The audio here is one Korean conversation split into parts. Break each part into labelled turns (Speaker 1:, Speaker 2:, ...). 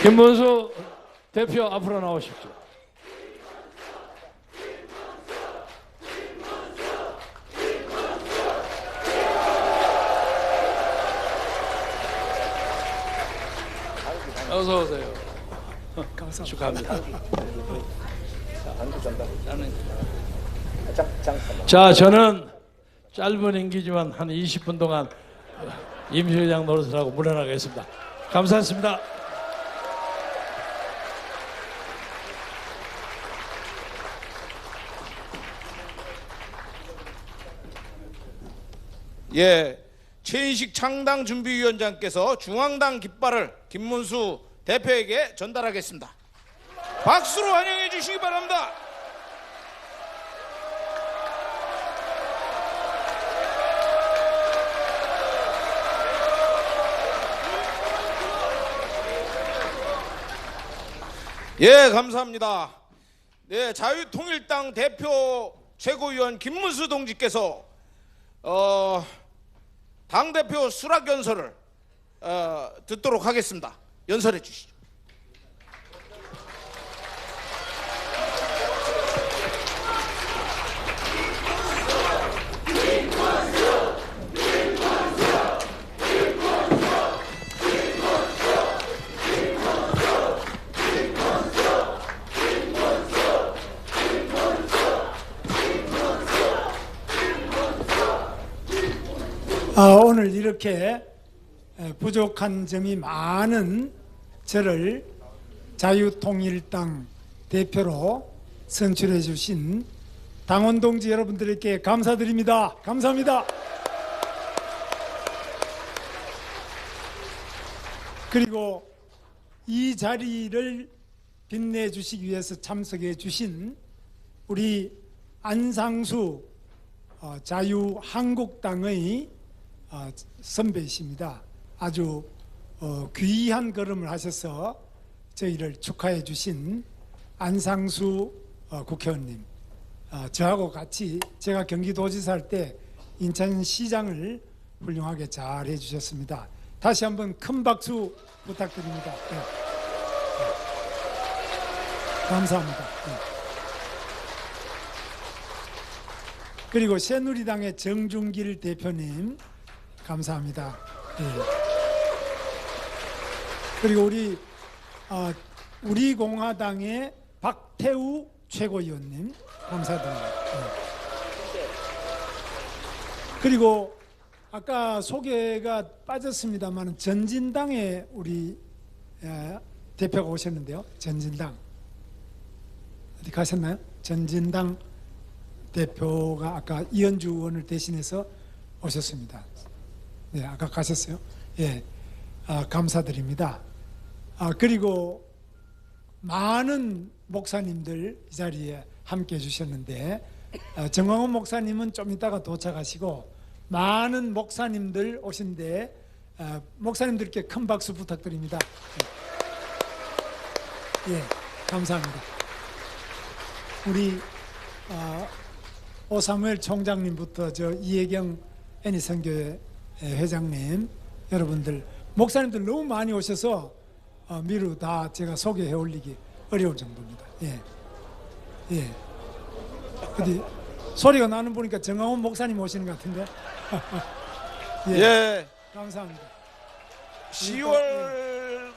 Speaker 1: 김문수 대표 앞으로 나오십시오. 어서 오세요. 감사합니다. 축하합니다. 자, 저는 짧은 임기지만 한 20분 동안 임시회장 노릇을 하고 물러나겠습니다. 감사했습니다.
Speaker 2: 예, 최인식 창당준비위원장께서 중앙당 깃발을 김문수 대표에게 전달하겠습니다. 박수로 환영해 주시기 바랍니다. 예, 감사합니다. 네, 자유통일당 대표 최고위원 김문수 동지께서 당대표 수락연설을 듣도록 하겠습니다. 연설해 주시죠.
Speaker 3: 오늘 이렇게 부족한 점이 많은 저를 자유통일당 대표로 선출해 주신 당원 동지 여러분들께 감사드립니다. 감사합니다. 그리고 이 자리를 빛내주시기 위해서 참석해 주신 우리 안상수 자유한국당의 선배이십니다. 아주 귀한 걸음을 하셔서 저희를 축하해 주신 안상수 국회의원님, 저하고 같이 제가 경기도지사 할 때 인천시장을 훌륭하게 잘 해주셨습니다. 다시 한번 큰 박수 부탁드립니다. 네. 네. 감사합니다. 네. 그리고 새누리당의 정준길 대표님 감사합니다. 네. 그리고 우리 공화당의 박태우 최고위원님 감사드립니다. 네. 그리고 아까 소개가 빠졌습니다만 전진당의 우리 대표가 오셨는데요. 전진당 어디 가셨나요? 전진당 대표가 아까 이현주 의원을 대신해서 오셨습니다. 네, 아까 가셨어요. 예, 감사드립니다. 그리고 많은 목사님들 이 자리에 함께 해주셨는데 정광훈 목사님은 좀 이따가 도착하시고 많은 목사님들 오신데 목사님들께 큰 박수 부탁드립니다. 예, 감사합니다. 우리 오사무엘 총장님부터 이혜경 애니선교회 회장님 여러분들 목사님들 너무 많이 오셔서 미루 다 제가 소개해 올리기 어려울 정도입니다. 예, 예. 어디 소리가 나는 보니까 정광훈 목사님 오시는 것 같은데. 예,
Speaker 2: 예,
Speaker 3: 감사합니다.
Speaker 2: 10월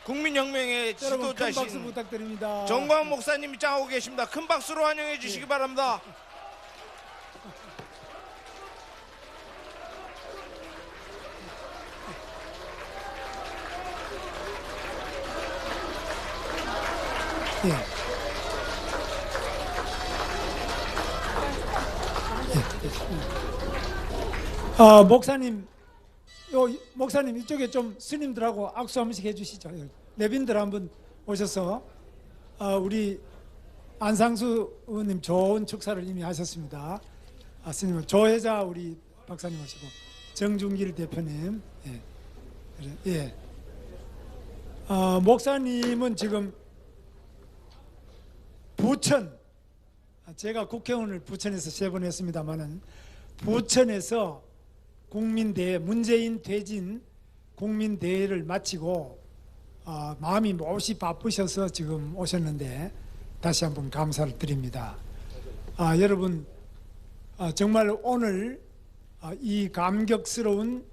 Speaker 2: 국민혁명의
Speaker 3: 여러분 큰 박수
Speaker 2: 지도자신
Speaker 3: 부탁드립니다.
Speaker 2: 정광훈 목사님 입장하고 계십니다. 큰 박수로 환영해 주시기 바랍니다.
Speaker 3: 예. 목사님 이쪽에 좀 스님들하고 악수 한 번씩 해주시죠. 내빈들 한번 오셔서 우리 안상수 의원님 좋은 축사를 이미 하셨습니다. 스님 조혜자 우리 박사님 오시고 정준길 대표님, 예. 목사님은 지금 부천, 제가 국회의원을 부천에서 3번 했습니다만은 부천에서 국민대회, 문재인 퇴진 국민대회를 마치고 마음이 몹시 바쁘셔서 지금 오셨는데 다시 한번 감사를 드립니다. 여러분 정말 오늘 이 감격스러운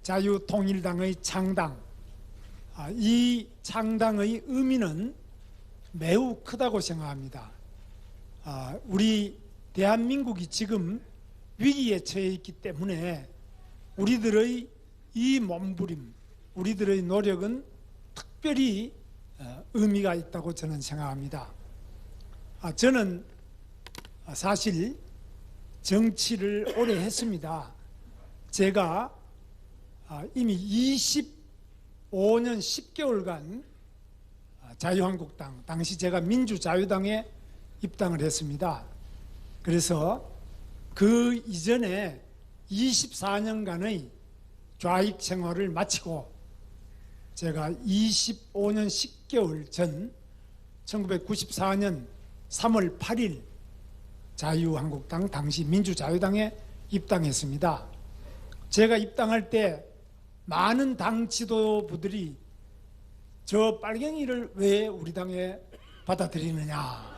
Speaker 3: 자유통일당의 창당, 이 창당의 의미는 매우 크다고 생각합니다. 우리 대한민국이 지금 위기에 처해 있기 때문에 우리들의 이 몸부림, 우리들의 노력은 특별히 의미가 있다고 저는 생각합니다. 저는 사실 정치를 오래 했습니다. 제가 이미 25년 10개월간 자유한국당, 당시 제가 민주자유당에 입당을 했습니다. 그래서 그 이전에 24년간의 좌익 생활을 마치고 제가 25년 10개월 전 1994년 3월 8일 자유한국당, 당시 민주자유당에 입당했습니다. 제가 입당할 때 많은 당 지도부들이 저 빨갱이를 왜 우리 당에 받아들이느냐,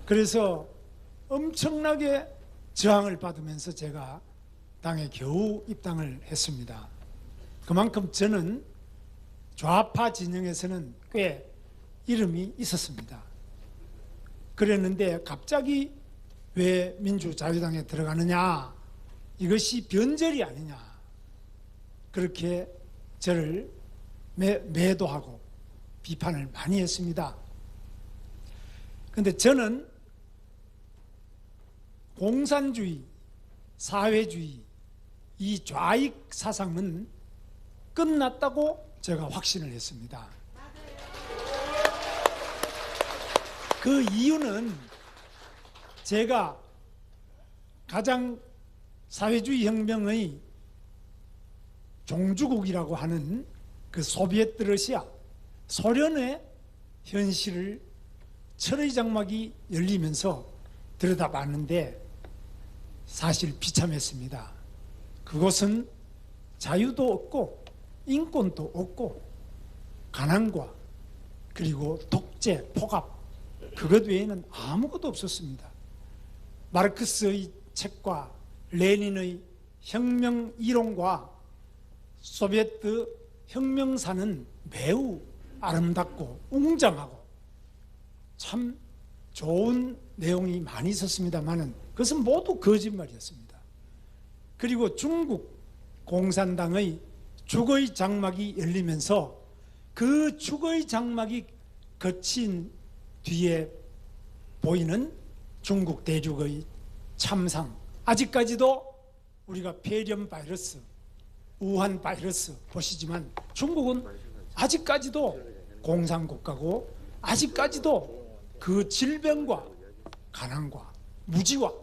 Speaker 3: 그래서 엄청나게 저항을 받으면서 제가 당에 겨우 입당을 했습니다. 그만큼 저는 좌파 진영에서는 꽤 이름이 있었습니다. 그랬는데 갑자기 왜 민주자유당에 들어가느냐, 이것이 변절이 아니냐, 그렇게 저를 매도하고 비판을 많이 했습니다. 그런데 저는 공산주의, 사회주의, 이 좌익 사상은 끝났다고 제가 확신을 했습니다. 그 이유는 제가 가장 사회주의 혁명의 종주국이라고 하는 그 소비에트 러시아, 소련의 현실을 철의 장막이 열리면서 들여다봤는데 사실 비참했습니다. 그곳은 자유도 없고 인권도 없고 가난과 그리고 독재, 폭압, 그것 외에는 아무것도 없었습니다. 마르크스의 책과 레닌의 혁명 이론과 소비에트 혁명사는 매우 아름답고 웅장하고 참 좋은 내용이 많이 있었습니다만은 그것은 모두 거짓말이었습니다. 그리고 중국 공산당의 죽의 장막이 열리면서 그 죽의 장막이 거친 뒤에 보이는 중국 대륙의 참상, 아직까지도 우리가 폐렴 바이러스, 우한 바이러스 보시지만 중국은 아직까지도 공산국가고 아직까지도 그 질병과 가난과 무지와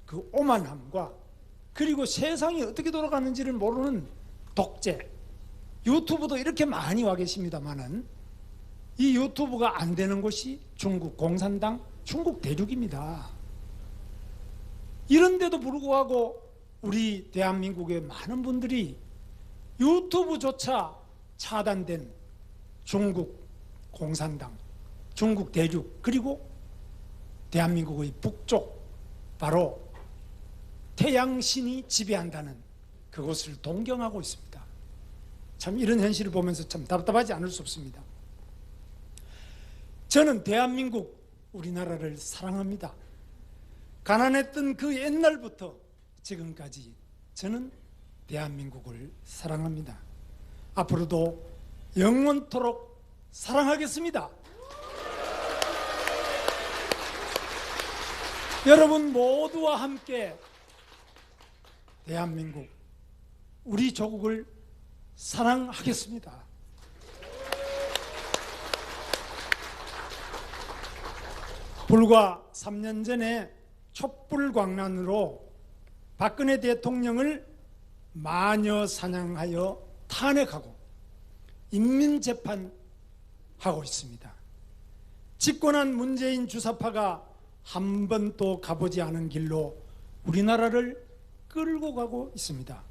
Speaker 3: 그 오만함과 그리고 세상이 어떻게 돌아가는지를 모르는 독재, 유튜브도 이렇게 많이 와 계십니다만은 이 유튜브가 안 되는 곳이 중국 공산당, 중국 대륙입니다. 이런데도 불구하고 우리 대한민국의 많은 분들이 유튜브조차 차단된 중국 공산당, 중국 대륙, 그리고 대한민국의 북쪽, 바로 태양신이 지배한다는 그것을 동경하고 있습니다. 참 이런 현실을 보면서 참 답답하지 않을 수 없습니다. 저는 대한민국, 우리나라를 사랑합니다. 가난했던 그 옛날부터 지금까지 저는 대한민국을 사랑합니다. 앞으로도 영원토록 사랑하겠습니다. 여러분 모두와 함께 대한민국, 우리 조국을 사랑하겠습니다. 불과 3년 전에 촛불광란으로 박근혜 대통령을 마녀 사냥하여 탄핵하고 인민재판하고 있습니다. 집권한 문재인 주사파가 한 번도 가보지 않은 길로 우리나라를 끌고 가고 있습니다.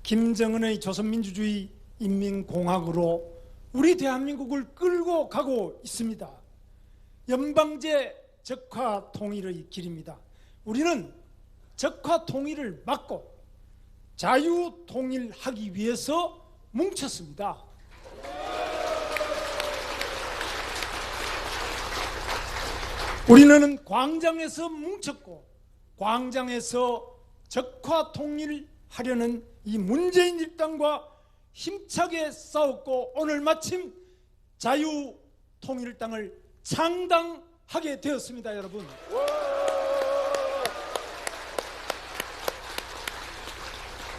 Speaker 3: 김정은의 조선민주주의 인민공화국으로 우리 대한민국을 끌고 가고 있습니다. 연방제 적화 통일의 길입니다. 우리는 적화 통일을 막고 자유 통일하기 위해서 뭉쳤습니다. 우리는 광장에서 뭉쳤고 광장에서 적화 통일하려는 이 문재인 일당과 힘차게 싸웠고 오늘 마침 자유통일당을 창당하게 되었습니다. 여러분,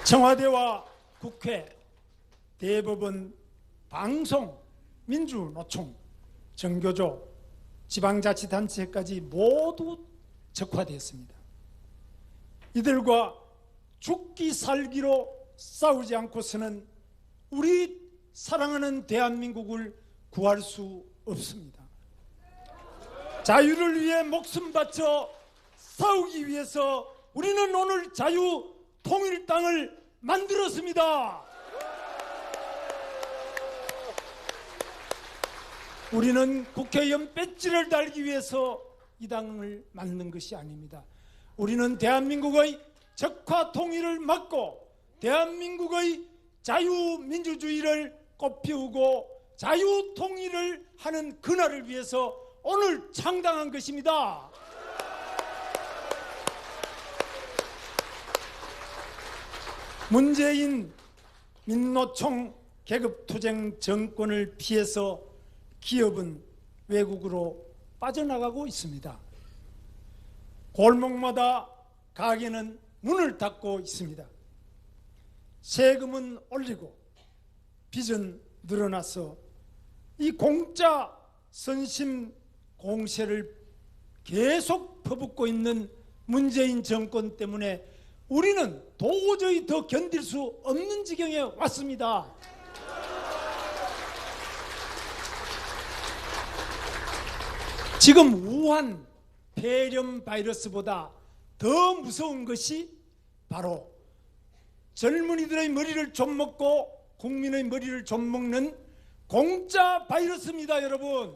Speaker 3: 청와대와 국회, 대법원, 방송, 민주노총, 정교조, 지방자치단체까지 모두 적화되었습니다. 이들과 죽기 살기로 싸우지 않고서는 우리 사랑하는 대한민국을 구할 수 없습니다. 자유를 위해 목숨 바쳐 싸우기 위해서 우리는 오늘 자유통일당을 만들었습니다. 우리는 국회의원 배지를 달기 위해서 이 당을 만든 것이 아닙니다. 우리는 대한민국의 적화 통일을 막고 대한민국의 자유민주주의를 꽃피우고 자유통일을 하는 그날을 위해서 오늘 창당한 것입니다. 문재인 민노총 계급투쟁 정권을 피해서 기업은 외국으로 빠져나가고 있습니다. 골목마다 가게는 문을 닫고 있습니다. 세금은 올리고 빚은 늘어나서 이 공짜 선심 공세를 계속 퍼붓고 있는 문재인 정권 때문에 우리는 도저히 더 견딜 수 없는 지경에 왔습니다. 지금 우한 폐렴 바이러스보다 더 무서운 것이 바로 젊은이들의 머리를 좀먹고 국민의 머리를 좀먹는 공짜 바이러스입니다. 여러분,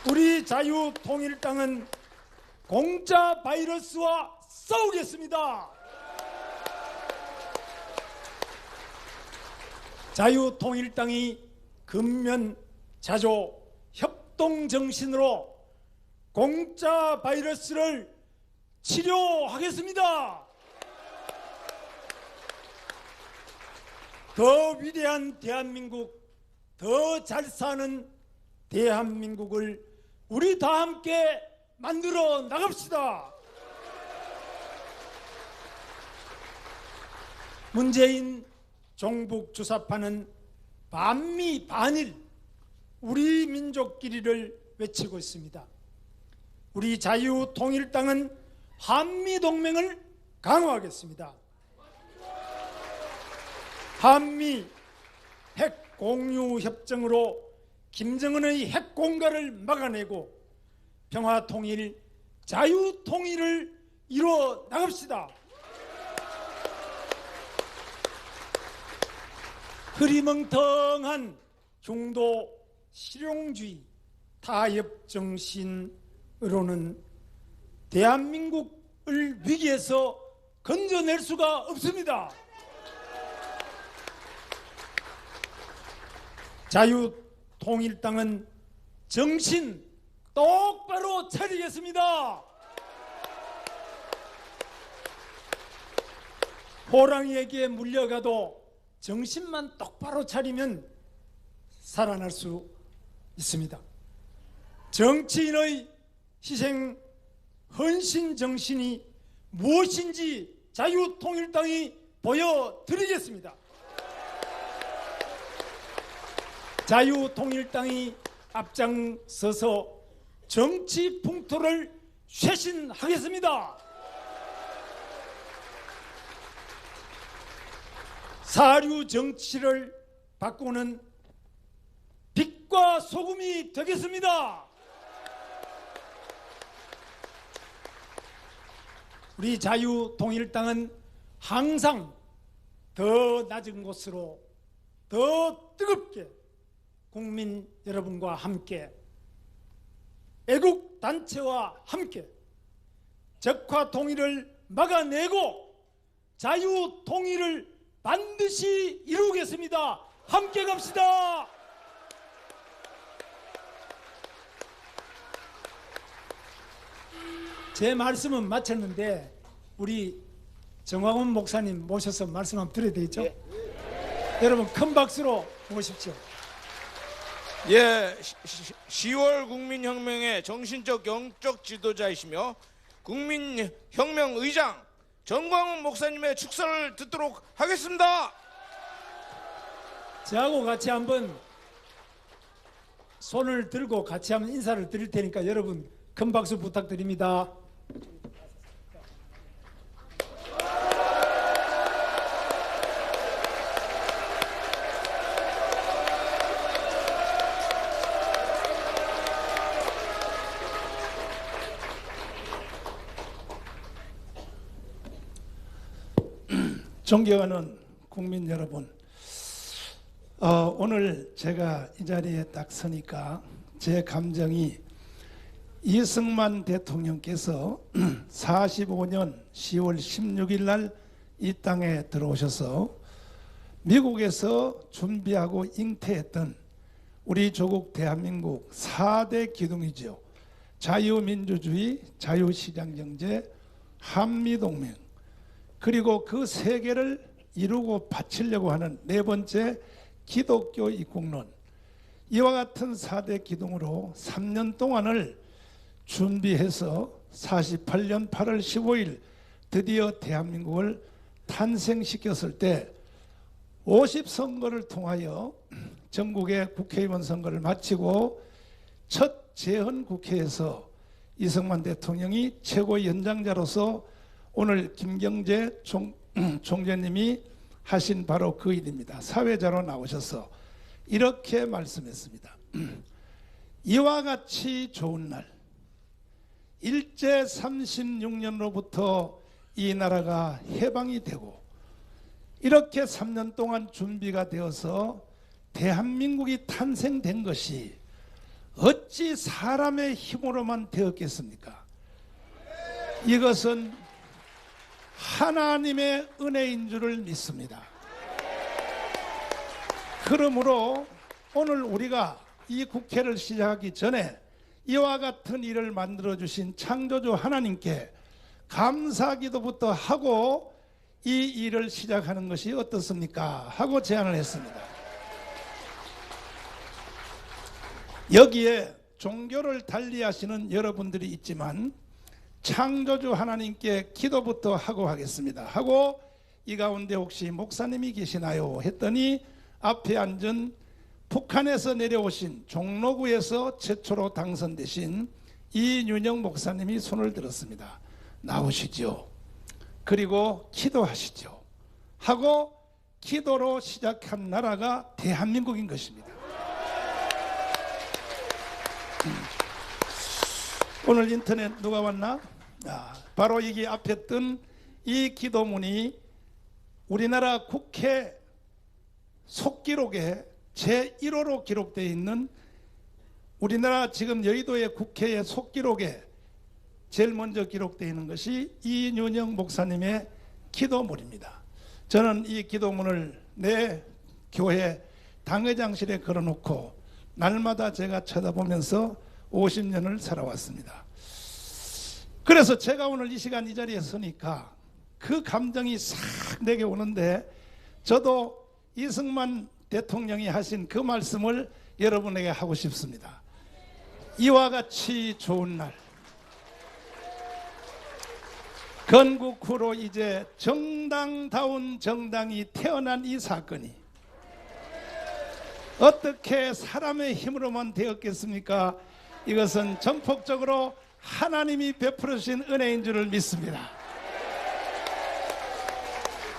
Speaker 3: 우리 자유통일당은 공짜 바이러스와 싸우겠습니다. 자유통일당이 근면 자조 협동 정신으로 공짜 바이러스를 치료하겠습니다. 더 위대한 대한민국, 더 잘 사는 대한민국을 우리 다 함께 만들어 나갑시다. 문재인 종북 주사파는 반미 반일 우리 민족끼리를 외치고 있습니다. 우리 자유통일당은 한미동맹을 강화하겠습니다. 한미 핵공유협정으로 김정은의 핵공갈을 막아내고 평화통일, 자유통일을 이루어 나갑시다. 흐리멍텅한 중도 실용주의 타협정신으로는 대한민국을 위기에서 건져낼 수가 없습니다. 자유통일당은 정신 똑바로 차리겠습니다. 호랑이에게 물려가도 정신만 똑바로 차리면 살아날 수 있습니다. 정치인의 희생, 헌신 정신이 무엇인지 자유통일당이 보여드리겠습니다. 자유통일당이 앞장서서 정치 풍토를 쇄신하겠습니다. 사류 정치를 바꾸는 빛과 소금이 되겠습니다. 우리 자유통일당은 항상 더 낮은 곳으로 더 뜨겁게 국민 여러분과 함께 애국 단체와 함께 적화 통일을 막아내고 자유 통일을 반드시 이루겠습니다. 함께 갑시다. 제 말씀은 마쳤는데 우리 정광훈 목사님 모셔서 말씀 한번 드려야 되겠죠? 여러분 큰 박수로 모십시오.
Speaker 2: 예, 10월 국민혁명의 정신적 영적 지도자이시며 국민혁명 의장 정광훈 목사님의 축사를 듣도록 하겠습니다.
Speaker 3: 저하고 같이 한번 손을 들고 같이 한번 인사를 드릴 테니까 여러분 큰 박수 부탁드립니다.
Speaker 1: 존경하는 국민 여러분, 오늘 제가 이 자리에 딱 서니까 제 감정이 이승만 대통령께서 45년 10월 16일 날 이 땅에 들어오셔서 미국에서 준비하고 잉태했던 우리 조국 대한민국 4대 기둥이죠. 자유민주주의, 자유시장경제, 한미동맹, 그리고 그 세 개를 이루고 바치려고 하는 네 번째 기독교 입국론, 이와 같은 4대 기둥으로 3년 동안을 준비해서 48년 8월 15일 드디어 대한민국을 탄생시켰을 때 50선거를 통하여 전국의 국회의원 선거를 마치고 첫 재헌국회에서 이승만 대통령이 최고연장자로서 오늘 김경재 총재님이 하신 바로 그 일입니다. 사회자로 나오셔서 이렇게 말씀했습니다. 이와 같이 좋은 날, 일제 36년로부터 이 나라가 해방이 되고 이렇게 3년 동안 준비가 되어서 대한민국이 탄생된 것이 어찌 사람의 힘으로만 되었겠습니까? 이것은 하나님의 은혜인 줄을 믿습니다. 그러므로 오늘 우리가 이 국회를 시작하기 전에 이와 같은 일을 만들어주신 창조주 하나님께 감사기도부터 하고 이 일을 시작하는 것이 어떻습니까? 하고 제안을 했습니다. 여기에 종교를 달리하시는 여러분들이 있지만 창조주 하나님께 기도부터 하고 하겠습니다. 하고 이 가운데 혹시 목사님이 계시나요? 했더니 앞에 앉은 북한에서 내려오신 종로구에서 최초로 당선되신 이윤영 목사님이 손을 들었습니다. 나오시죠. 그리고 기도하시죠. 하고 기도로 시작한 나라가 대한민국인 것입니다. 오늘 인터넷 누가 왔나? 바로 여기 앞에 뜬 이 기도문이 우리나라 국회 속기록에 제1호로 기록되어 있는 우리나라 지금 여의도의 국회의 속기록에 제일 먼저 기록되어 있는 것이 이윤영 목사님의 기도문입니다. 저는 이 기도문을 내 교회 당회장실에 걸어놓고 날마다 제가 쳐다보면서 50년을 살아왔습니다. 그래서 제가 오늘 이 시간 이 자리에 서니까 그 감정이 싹 내게 오는데 저도 이승만 대통령이 하신 그 말씀을 여러분에게 하고 싶습니다. 이와 같이 좋은 날, 건국 후로 이제 정당다운 정당이 태어난 이 사건이 어떻게 사람의 힘으로만 되었겠습니까? 이것은 전폭적으로 하나님이 베풀어 주신 은혜인 줄을 믿습니다.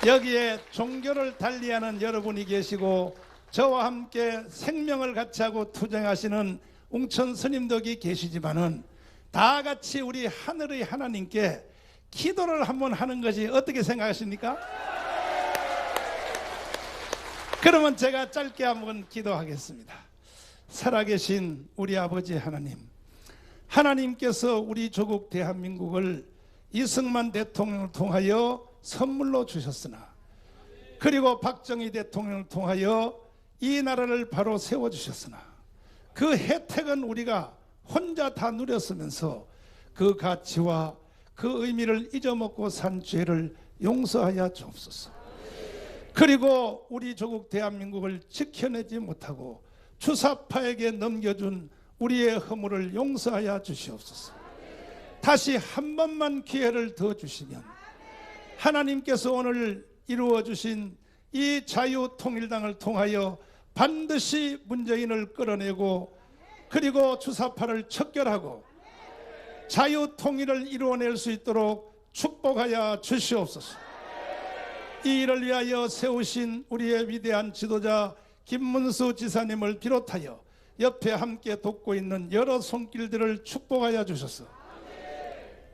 Speaker 1: 여기에 종교를 달리하는 여러분이 계시고 저와 함께 생명을 같이 하고 투쟁하시는 웅천 스님덕이 계시지만은 다 같이 우리 하늘의 하나님께 기도를 한번 하는 것이 어떻게 생각하십니까? 그러면 제가 짧게 한번 기도하겠습니다. 살아계신 우리 아버지 하나님, 하나님께서 우리 조국 대한민국을 이승만 대통령을 통하여 선물로 주셨으나, 그리고 박정희 대통령을 통하여 이 나라를 바로 세워주셨으나, 그 혜택은 우리가 혼자 다 누렸으면서 그 가치와 그 의미를 잊어먹고 산 죄를 용서하여 주옵소서. 그리고 우리 조국 대한민국을 지켜내지 못하고 주사파에게 넘겨준 우리의 허물을 용서하여 주시옵소서. 다시 한 번만 기회를 더 주시면 하나님께서 오늘 이루어 주신 이 자유통일당을 통하여 반드시 문재인을 끌어내고, 그리고 주사파를 척결하고 자유통일을 이루어낼 수 있도록 축복하여 주시옵소서. 이 일을 위하여 세우신 우리의 위대한 지도자 김문수 지사님을 비롯하여 옆에 함께 돕고 있는 여러 손길들을 축복하여 주셔서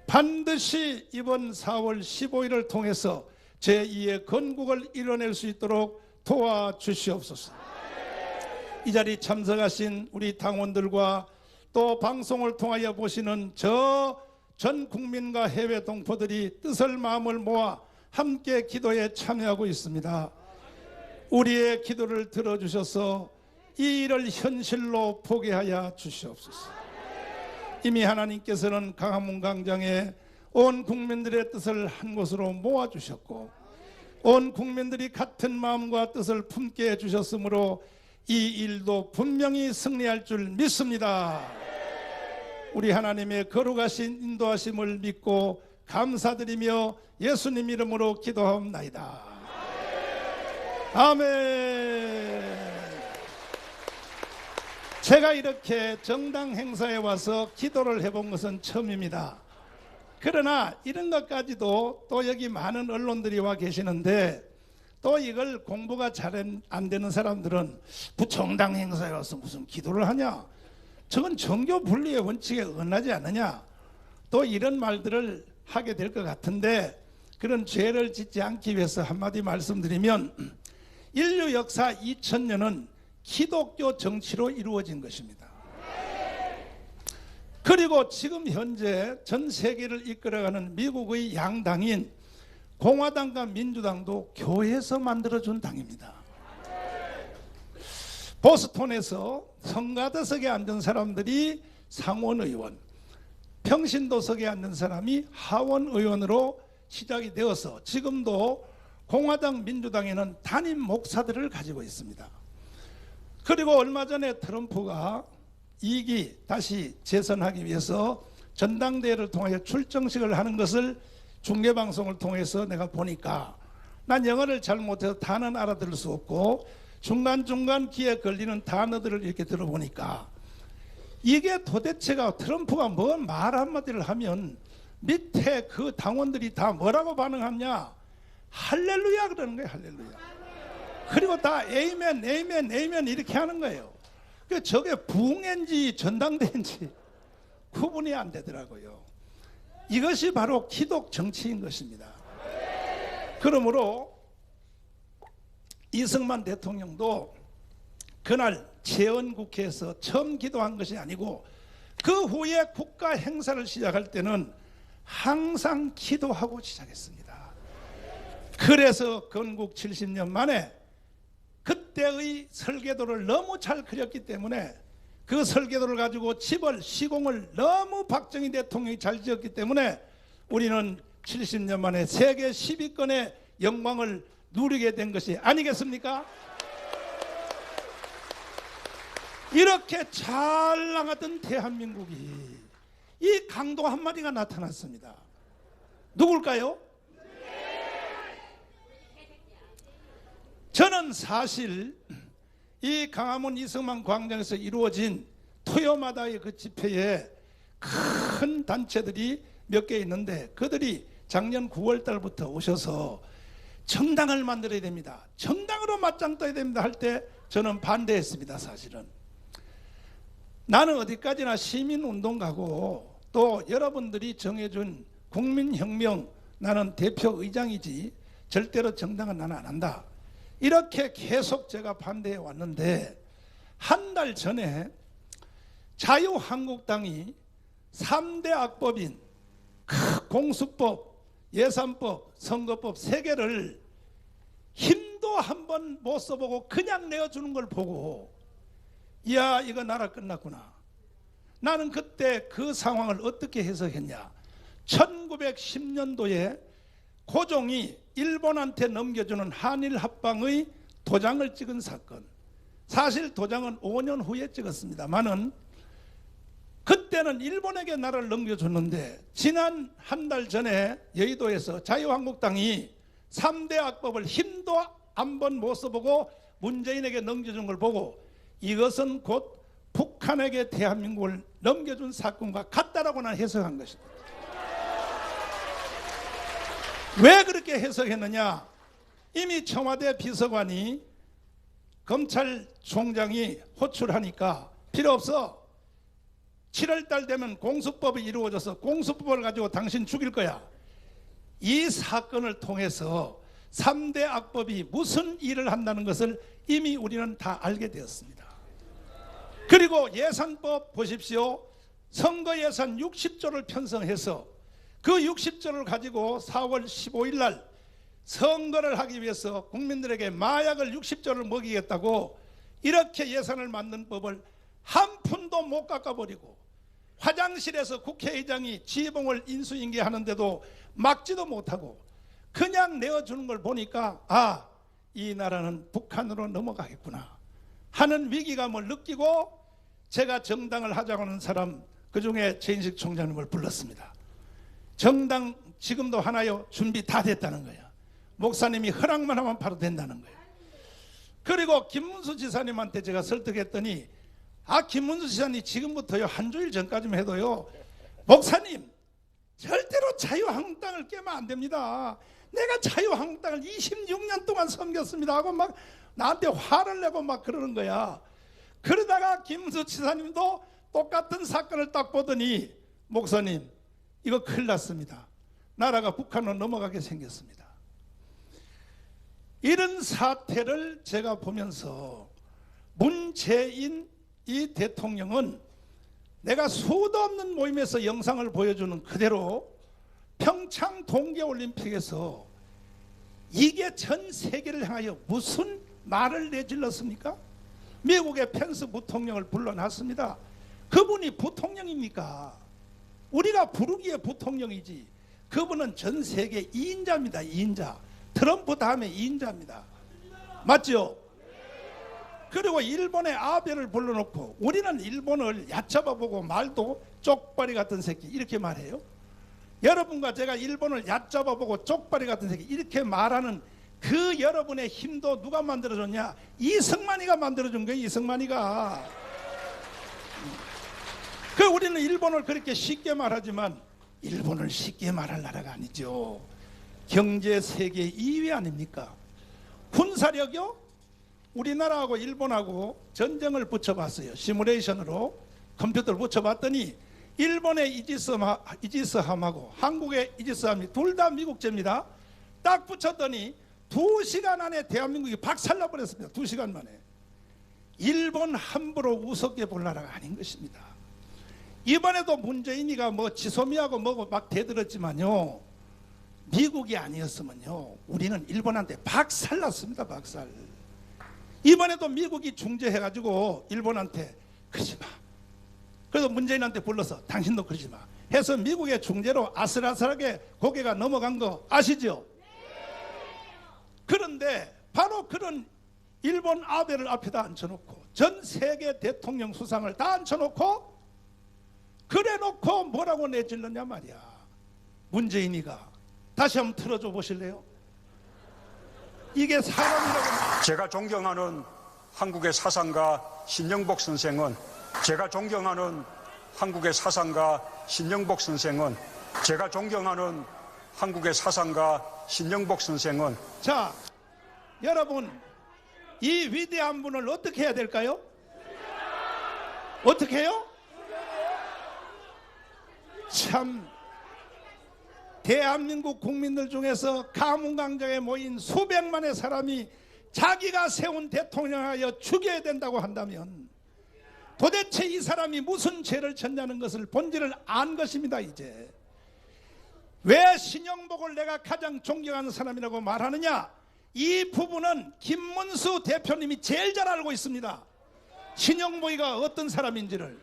Speaker 1: 반드시 이번 4월 15일을 통해서 제2의 건국을 이뤄낼 수 있도록 도와주시옵소서. 이 자리 참석하신 우리 당원들과 또 방송을 통하여 보시는 저 전 국민과 해외 동포들이 뜻을 마음을 모아 함께 기도에 참여하고 있습니다. 우리의 기도를 들어주셔서 이 일을 현실로 보게 하여 주시옵소서. 이미 하나님께서는 광화문 광장에 온 국민들의 뜻을 한 곳으로 모아주셨고, 온 국민들이 같은 마음과 뜻을 품게 해주셨으므로 이 일도 분명히 승리할 줄 믿습니다. 우리 하나님의 거룩하신 인도하심을 믿고 감사드리며 예수님 이름으로 기도하옵나이다. 아멘. 제가 이렇게 정당 행사에 와서 기도를 해본 것은 처음입니다. 그러나 이런 것까지도 또 여기 많은 언론들이 와 계시는데, 또 이걸 공부가 잘 안 되는 사람들은 부정당 행사에 와서 무슨 기도를 하냐, 저건 정교 분리의 원칙에 어긋나지 않느냐, 또 이런 말들을 하게 될 것 같은데, 그런 죄를 짓지 않기 위해서 한마디 말씀드리면, 인류 역사 2000년은 기독교 정치로 이루어진 것입니다. 그리고 지금 현재 전 세계를 이끌어가는 미국의 양당인 공화당과 민주당도 교회에서 만들어준 당입니다. 보스턴에서 성가대석에 앉은 사람들이 상원의원, 평신도석에 앉는 사람이 하원의원으로 시작이 되어서 지금도 공화당 민주당에는 담임 목사들을 가지고 있습니다. 그리고 얼마 전에 트럼프가 2기 다시 재선하기 위해서 전당대회를 통하여 출정식을 하는 것을 중계방송을 통해서 내가 보니까, 난 영어를 잘 못해서 단어는 알아들을 수 없고 중간중간 귀에 걸리는 단어들을 이렇게 들어보니까, 이게 도대체가 트럼프가 뭐 말 한마디를 하면 밑에 그 당원들이 다 뭐라고 반응하냐, 할렐루야 그러는 거예요. 할렐루야. 그리고 다 에이멘 에이멘 에이멘 이렇게 하는 거예요. 저게 부흥인지 전당대회인지 구분이 안 되더라고요. 이것이 바로 기독 정치인 것입니다. 그러므로 이승만 대통령도 그날 재헌국회에서 처음 기도한 것이 아니고, 그 후에 국가 행사를 시작할 때는 항상 기도하고 시작했습니다. 그래서 건국 70년 만에 그때의 설계도를 너무 잘 그렸기 때문에, 그 설계도를 가지고 집을 시공을 너무 박정희 대통령이 잘 지었기 때문에 우리는 70년 만에 세계 10위권의 영광을 누리게 된 것이 아니겠습니까? 이렇게 잘 나가던 대한민국이 이 강도 한 마리가 나타났습니다. 누굴까요? 저는 사실 이 광화문 이승만 광장에서 이루어진 토요마다의 그 집회에 큰 단체들이 몇 개 있는데, 그들이 작년 9월 달부터 오셔서 정당을 만들어야 됩니다, 정당으로 맞짱 떠야 됩니다 할 때 저는 반대했습니다. 사실은 나는 어디까지나 시민운동가고, 또 여러분들이 정해준 국민혁명, 나는 대표의장이지 절대로 정당은 나는 안 한다, 이렇게 계속 제가 반대해 왔는데 한 달 전에 자유한국당이 3대 악법인 공수법, 예산법, 선거법 3개를 힘도 한번 못 써보고 그냥 내어주는 걸 보고 이야 이거 나라 끝났구나. 나는 그때 그 상황을 어떻게 해석했냐. 1910년도에 고종이 일본한테 넘겨주는 한일 합방의 도장을 찍은 사건. 사실 도장은 5년 후에 찍었습니다만은 그때는 일본에게 나라를 넘겨줬는데 지난 한 달 전에 여의도에서 자유한국당이 3대 악법을 힘도 한번 못 써보고 문재인에게 넘겨준 걸 보고 이것은 곧 북한에게 대한민국을 넘겨준 사건과 같다라고 난 해석한 것입니다. 왜 그렇게 해석했느냐. 이미 청와대 비서관이 검찰총장이 호출하니까 필요 없어. 7월달 되면 공수법이 이루어져서 공수법을 가지고 당신 죽일 거야. 이 사건을 통해서 3대 악법이 무슨 일을 한다는 것을 이미 우리는 다 알게 되었습니다. 그리고 예산법 보십시오. 선거 예산 60조를 편성해서 그 60조를 가지고 4월 15일 날 선거를 하기 위해서 국민들에게 마약을 60조를 먹이겠다고 이렇게 예산을 만든 법을 한 푼도 못 깎아버리고 화장실에서 국회의장이 지휘봉을 인수인계하는데도 막지도 못하고 그냥 내어주는 걸 보니까 아, 이 나라는 북한으로 넘어가겠구나 하는 위기감을 느끼고 제가 정당을 하자고 하는 사람 그중에 최인식 총장님을 불렀습니다. 정당 지금도 하나요? 준비 다 됐다는 거예요. 목사님이 허락만 하면 바로 된다는 거예요. 그리고 김문수 지사님한테 제가 설득했더니 김문수 지사님 지금부터요 한 주일 전까지만 해도요 목사님 절대로 자유한국당을 깨면 안 됩니다. 내가 자유한국당을 26년 동안 섬겼습니다 하고 막 나한테 화를 내고 막 그러는 거야. 그러다가 김문수 지사님도 똑같은 사건을 딱 보더니 목사님 이거 큰일 났습니다. 나라가 북한으로 넘어가게 생겼습니다. 이런 사태를 제가 보면서 문재인 이 대통령은 내가 수도 없는 모임에서 영상을 보여주는 그대로 평창 동계올림픽에서 이게 전 세계를 향하여 무슨 말을 내질렀습니까? 미국의 펜스 부통령을 불러놨습니다. 그분이 부통령입니까? 우리가 부르기에 부통령이지 그분은 전 세계 2인자입니다. 2인자. 트럼프 다음에 2인자입니다. 맞죠? 그리고 일본의 아베를 불러놓고 우리는 일본을 얕잡아보고 말도 쪽발이 같은 새끼 이렇게 말해요. 여러분과 제가 일본을 얕잡아보고 쪽발이 같은 새끼 이렇게 말하는 그 여러분의 힘도 누가 만들어줬냐? 이승만이가 만들어준 거예요. 이승만이가. 그 우리는 일본을 그렇게 쉽게 말하지만 일본을 쉽게 말할 나라가 아니죠. 경제 세계 2위 아닙니까? 군사력이요? 우리나라하고 일본하고 전쟁을 붙여봤어요. 시뮬레이션으로 컴퓨터를 붙여봤더니 일본의 이지스함하고 한국의 이지스함이 둘 다 미국제입니다. 딱 붙였더니 2시간 안에 대한민국이 박살나버렸습니다. 2시간 만에. 일본 함부로 우습게 볼 나라가 아닌 것입니다. 이번에도 문재인이가 뭐 지소미하고 뭐고 막 대들었지만요 미국이 아니었으면요 우리는 일본한테 박살났습니다. 박살. 이번에도 미국이 중재해가지고 일본한테 그러지 마. 그래서 문재인한테 불러서 당신도 그러지 마 해서 미국의 중재로 아슬아슬하게 고개가 넘어간 거 아시죠? 그런데 바로 그런 일본 아베를 앞에다 앉혀놓고 전 세계 대통령 수상을 다 앉혀놓고 그래놓고 뭐라고 내질렀냐 말이야. 문재인이가 다시 한번 틀어줘 보실래요? 이게 사람이라고.
Speaker 4: 제가 존경하는 한국의 사상가 신영복 선생은 제가 존경하는 한국의 사상가 신영복 선생은 제가 존경하는 한국의 사상가 신영복 선생은
Speaker 1: 자, 여러분 이 위대한 분을 어떻게 해야 될까요? 어떻게 해요? 참 대한민국 국민들 중에서 가문강장에 모인 수백만의 사람이 자기가 세운 대통령하여 죽여야 된다고 한다면 도대체 이 사람이 무슨 죄를 졌냐는 것을 본질을 안 것입니다. 이제 왜 신영복을 내가 가장 존경하는 사람이라고 말하느냐? 이 부분은 김문수 대표님이 제일 잘 알고 있습니다. 신영복이가 어떤 사람인지를.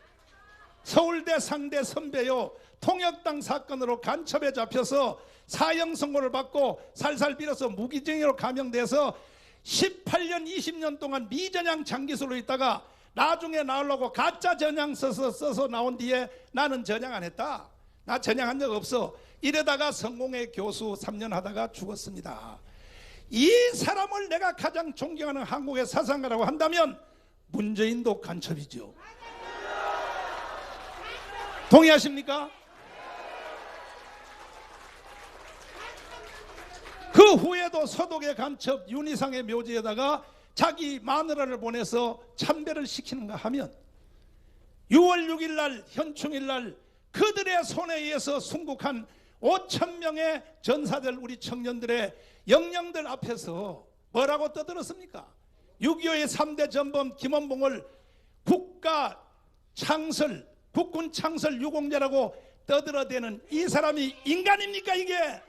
Speaker 1: 서울대 상대 선배요, 통역당 사건으로 간첩에 잡혀서 사형 선고를 받고 살살 빌어서 무기징역으로 감형돼서 18년 20년 동안 미전향 장기술로 있다가 나중에 나오려고 가짜 전향 써서 나온 뒤에 나는 전향 안 했다, 나 전향한 적 없어, 이러다가 성공회 교수 3년 하다가 죽었습니다. 이 사람을 내가 가장 존경하는 한국의 사상가라고 한다면 문재인도 간첩이죠. 동의하십니까? 그 후에도 서독의 간첩 윤희상의 묘지에다가 자기 마누라를 보내서 참배를 시키는가 하면 6월 6일 날 현충일 날 그들의 손에 의해서 순국한 5,000명의 전사들, 우리 청년들의 영령들 앞에서 뭐라고 떠들었습니까? 6.25의 3대 전범 김원봉을 국가 창설, 국군 창설 유공자라고 떠들어대는 이 사람이 인간입니까? 이게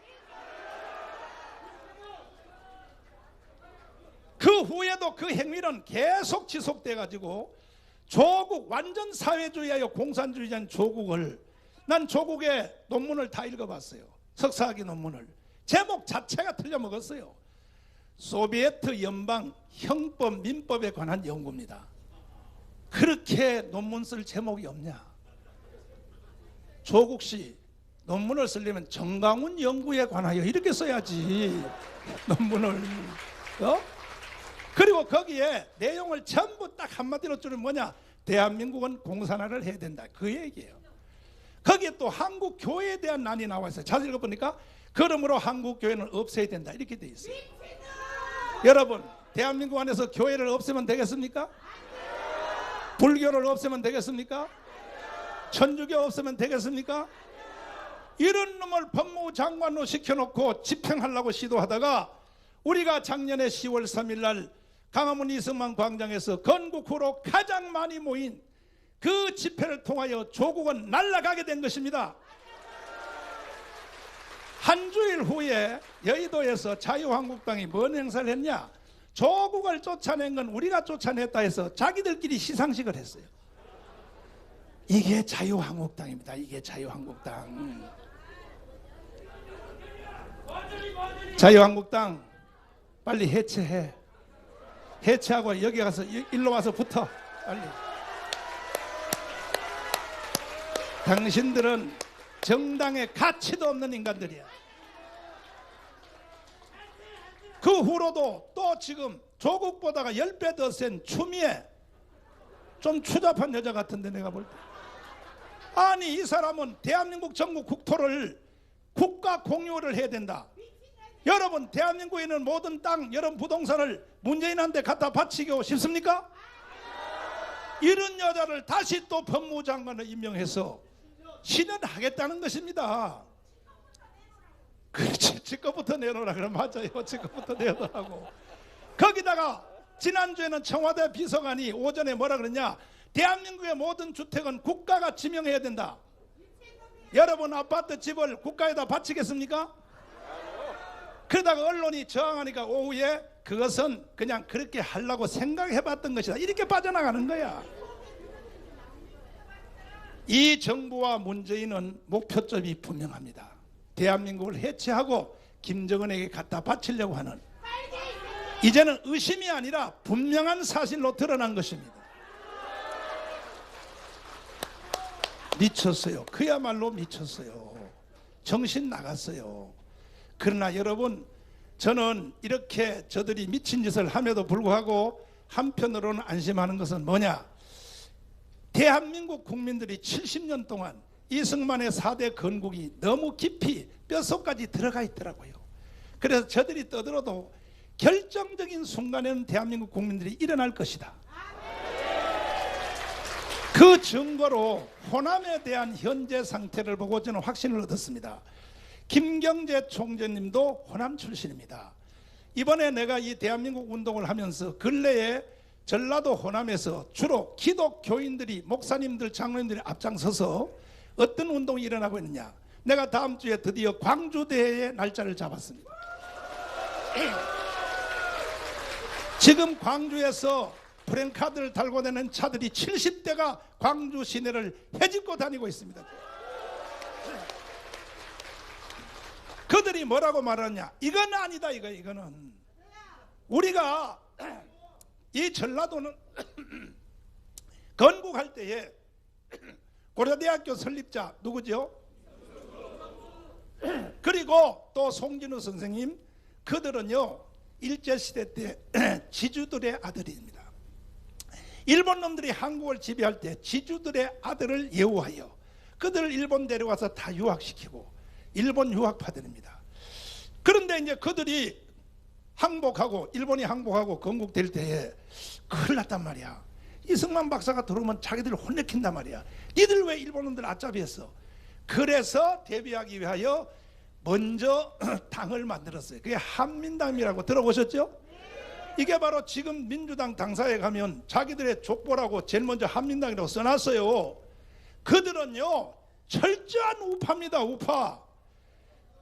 Speaker 1: 그 후에도 그 행위는 계속 지속돼 가지고 조국, 완전 사회주의하여 공산주의자인 조국을, 난 조국의 논문을 다 읽어봤어요. 석사학위 논문을. 제목 자체가 틀려먹었어요. 소비에트 연방 형법 민법에 관한 연구입니다. 그렇게 논문 쓸 제목이 없냐? 조국씨 논문을 쓰려면 정강훈 연구에 관하여 이렇게 써야지 논문을. 그리고 거기에 내용을 전부 딱 한마디로 줄은 뭐냐? 대한민국은 공산화를 해야 된다, 그 얘기예요. 거기에 또 한국 교회에 대한 난이 나와 있어요. 자세히 읽어보니까 그러므로 한국 교회는 없애야 된다, 이렇게 돼 있어요. 여러분, 대한민국 안에서 교회를 없애면 되겠습니까? 불교를 없애면 되겠습니까? 천주교 없애면 되겠습니까? 이런 놈을 법무부 장관으로 시켜놓고 집행하려고 시도하다가 우리가 작년에 10월 3일 날 강화문 이승만 광장에서 건국 후로 가장 많이 모인 그 집회를 통하여 조국은 날아가게 된 것입니다. 한 주일 후에 여의도에서 자유한국당이 뭔 행사를 했냐? 조국을 쫓아낸 건 우리가 쫓아냈다 해서 자기들끼리 시상식을 했어요. 이게 자유한국당입니다. 이게 자유한국당. 자유한국당 빨리 해체해. 해체하고 여기 가서 일로 와서 붙어 빨리. 당신들은 정당의 가치도 없는 인간들이야. 그 후로도 또 지금 조국보다가 10배 더 센 추미애, 좀 추잡한 여자 같은데 내가 볼 때. 아니 이 사람은 대한민국 전국 국토를 국가 공유를 해야 된다. 여러분, 대한민국에 있는 모든 땅, 여러분 부동산을 문재인한테 갖다 바치고 싶습니까? 이런 여자를 다시 또 법무부 장관을 임명해서 실현하겠다는 것입니다. 그렇지, 지금부터 내놓으라 그러면 맞아요. 지금부터 내놓으라고. 거기다가 지난주에는 청와대 비서관이 오전에 뭐라 그랬냐? 대한민국의 모든 주택은 국가가 지명해야 된다. 여러분, 아파트 집을 국가에다 바치겠습니까? 그러다가 언론이 저항하니까 오후에 그것은 그냥 그렇게 하려고 생각해봤던 것이다, 이렇게 빠져나가는 거야. 이 정부와 문재인은 목표점이 분명합니다. 대한민국을 해체하고 김정은에게 갖다 바치려고 하는, 이제는 의심이 아니라 분명한 사실로 드러난 것입니다. 미쳤어요. 그야말로 미쳤어요. 정신 나갔어요. 그러나 여러분, 저는 이렇게 저들이 미친 짓을 함에도 불구하고 한편으로는 안심하는 것은 뭐냐? 대한민국 국민들이 70년 동안 이승만의 4대 건국이 너무 깊이 뼛속까지 들어가 있더라고요. 그래서 저들이 떠들어도 결정적인 순간에는 대한민국 국민들이 일어날 것이다. 그 증거로 호남에 대한 현재 상태를 보고 저는 확신을 얻었습니다. 김경재 총재님도 호남 출신입니다. 이번에 내가 이 대한민국 운동을 하면서 근래에 전라도 호남에서 주로 기독교인들이, 목사님들, 장로님들이 앞장서서 어떤 운동이 일어나고 있느냐. 내가 다음 주에 드디어 광주대회의 날짜를 잡았습니다. 지금 광주에서 프랭카드를 달고 다니는 차들이 70대가 광주 시내를 헤집고 다니고 있습니다. 그들이 뭐라고 말하냐. 이건 아니다. 이거는 우리가 이 전라도는 건국할 때에 고려대학교 설립자 누구죠? 그리고 또 송진우 선생님, 그들은요 일제시대 때 지주들의 아들입니다. 일본 놈들이 한국을 지배할 때 지주들의 아들을 예우하여 그들을 일본 데려가서 다 유학시키고 일본 유학파들입니다. 그런데 이제 그들이 항복하고, 일본이 항복하고 건국될 때에 큰일 났단 말이야. 이승만 박사가 들어오면 자기들 혼내킨단 말이야. 니들 왜 일본놈들 아짜비했어? 그래서 대비하기 위하여 먼저 당을 만들었어요. 그게 한민당이라고 들어보셨죠? 이게 바로 지금 민주당 당사에 가면 자기들의 족보라고 제일 먼저 한민당이라고 써놨어요. 그들은요 철저한 우파입니다. 우파.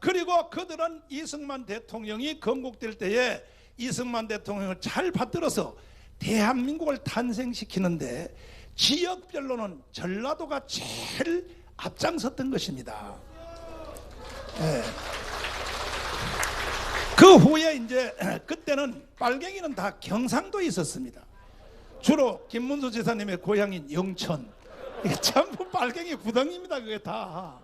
Speaker 1: 그리고 그들은 이승만 대통령이 건국될 때에 이승만 대통령을 잘 받들어서 대한민국을 탄생시키는데 지역별로는 전라도가 제일 앞장섰던 것입니다. 네. 그 후에 이제 그때는 빨갱이는 다 경상도에 있었습니다. 주로 김문수 지사님의 고향인 영천, 이게 전부 빨갱이 구덩이입니다. 그게 다.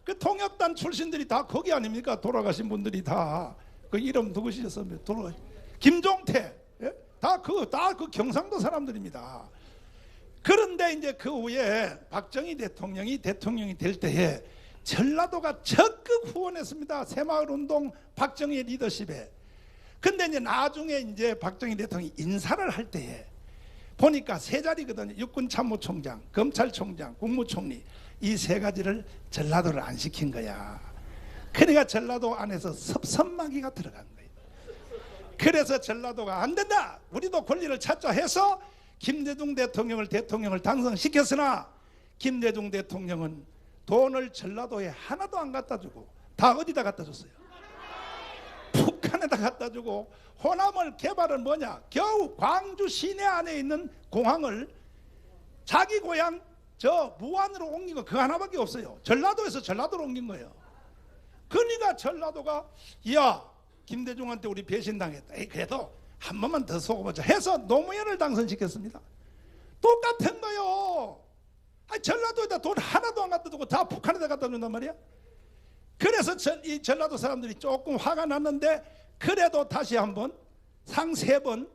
Speaker 1: 그 통역단 출신들이 다 거기 아닙니까? 돌아가신 분들이 다. 그 이름 누구시셨습니까? 김종태. 예? 다 그 경상도 사람들입니다. 그런데 이제 그 후에 박정희 대통령이 될 때에 전라도가 적극 후원했습니다. 새마을운동 박정희 리더십에. 근데 이제 나중에 이제 박정희 대통령이 인사를 할 때에 보니까 세 자리거든요. 육군참모총장, 검찰총장, 국무총리. 이 세 가지를 전라도를 안 시킨 거야. 그러니까 전라도 안에서 섭섭마귀가 들어간 거예요. 그래서 전라도가 안 된다, 우리도 권리를 찾자 해서 김대중 대통령을 당선시켰으나 김대중 대통령은 돈을 전라도에 하나도 안 갖다 주고 다 어디다 갖다 줬어요? 북한에다 갖다 주고, 호남을 개발은 뭐냐, 겨우 광주 시내 안에 있는 공항을 자기 고향 저 무안으로 옮긴 거 그 하나밖에 없어요. 전라도에서 전라도로 옮긴 거예요. 그러니까 전라도가 야 김대중한테 우리 배신당했다. 그래도 한 번만 더 속아보자 해서 노무현을 당선시켰습니다. 똑같은 거요. 아니, 전라도에다 돈 하나도 안 갖다 두고 다 북한에다 갖다 준단 말이야. 그래서 이 전라도 사람들이 조금 화가 났는데 그래도 다시 한번 상 3번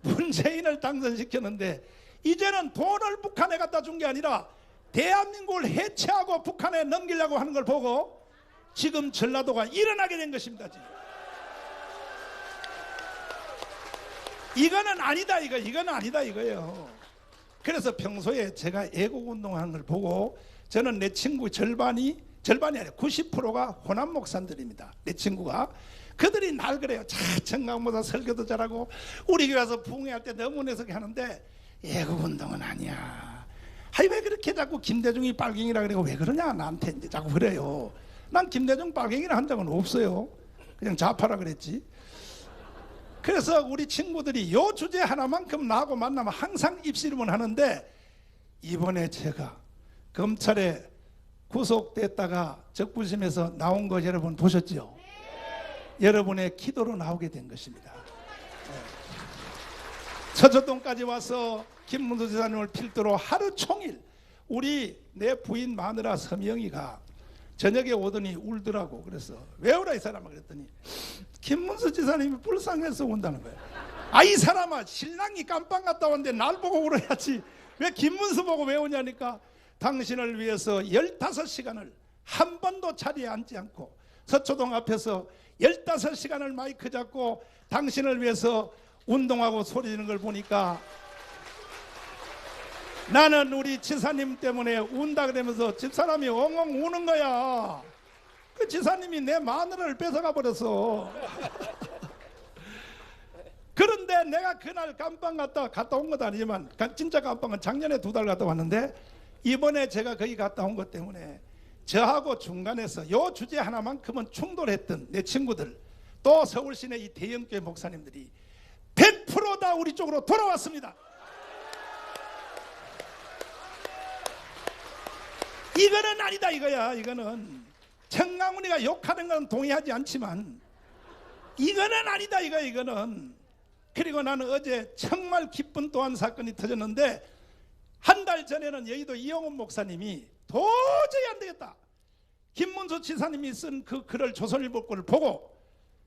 Speaker 1: 문재인을 당선시켰는데, 이제는 돈을 북한에 갖다 준 게 아니라 대한민국을 해체하고 북한에 넘기려고 하는 걸 보고 지금 전라도가 일어나게 된 것입니다. 지금. 이거는 아니다, 이건 아니다 이거예요. 그래서 평소에 제가 애국운동하는 걸 보고 저는 내 친구 절반이 아니라 90%가 호남 목사들입니다. 내 친구가. 그들이 날 그래요. 청강보다 설교도 잘하고 우리 교회 와서 부흥회할 때 너무 내석이 하는데 애국운동은 아니야. 아니 왜 그렇게 자꾸 김대중이 빨갱이라 그러고 왜 그러냐 나한테 이제 자꾸 그래요. 난 김대중 빨갱이라 한 적은 없어요. 그냥 좌파라 그랬지. 그래서 우리 친구들이 요 주제 하나만큼 나하고 만나면 항상 입씨름을 하는데, 이번에 제가 검찰에 구속됐다가 적부심에서 나온 거 여러분 보셨죠? 여러분의 기도로 나오게 된 것입니다. 서초동까지 와서 김문수 지사님을 필두로 하루 종일 우리 내 부인 마누라 서명이가 저녁에 오더니 울더라고. 그래서 왜 울어 이 사람아 그랬더니 김문수 지사님이 불쌍해서 온다는 거예요. 아, 이 사람아 신랑이 깜빵 갔다 왔는데 날 보고 울어야지 왜 김문수 보고 왜 오냐니까, 당신을 위해서 15시간을 한 번도 자리에 앉지 않고 서초동 앞에서 15시간을 마이크 잡고 당신을 위해서 운동하고 소리 지르는 걸 보니까 나는 우리 지사님 때문에 운다 그러면서 집사람이 엉엉 우는 거야. 그 지사님이 내 마누라를 뺏어가 버렸어. 그런데 내가 그날 감방 갔다 온 건 아니지만 진짜 감방은 작년에 2달 갔다 왔는데 이번에 제가 거기 갔다 온 것 때문에 저하고 중간에서 요 주제 하나만큼은 충돌했던 내 친구들 또 서울시내 이 대형교회 목사님들이 100% 다 우리 쪽으로 돌아왔습니다. 이거는 아니다 이거야. 이거는 청강훈이가 욕하는 건 동의하지 않지만 이거는 아니다 이거야. 이거는. 그리고 나는 어제 정말 기쁜 또 한 사건이 터졌는데 한 달 전에는 여의도 이영훈 목사님이 도저히 안 되겠다, 김문수 지사님이 쓴 그 글을 조선일보 거를 보고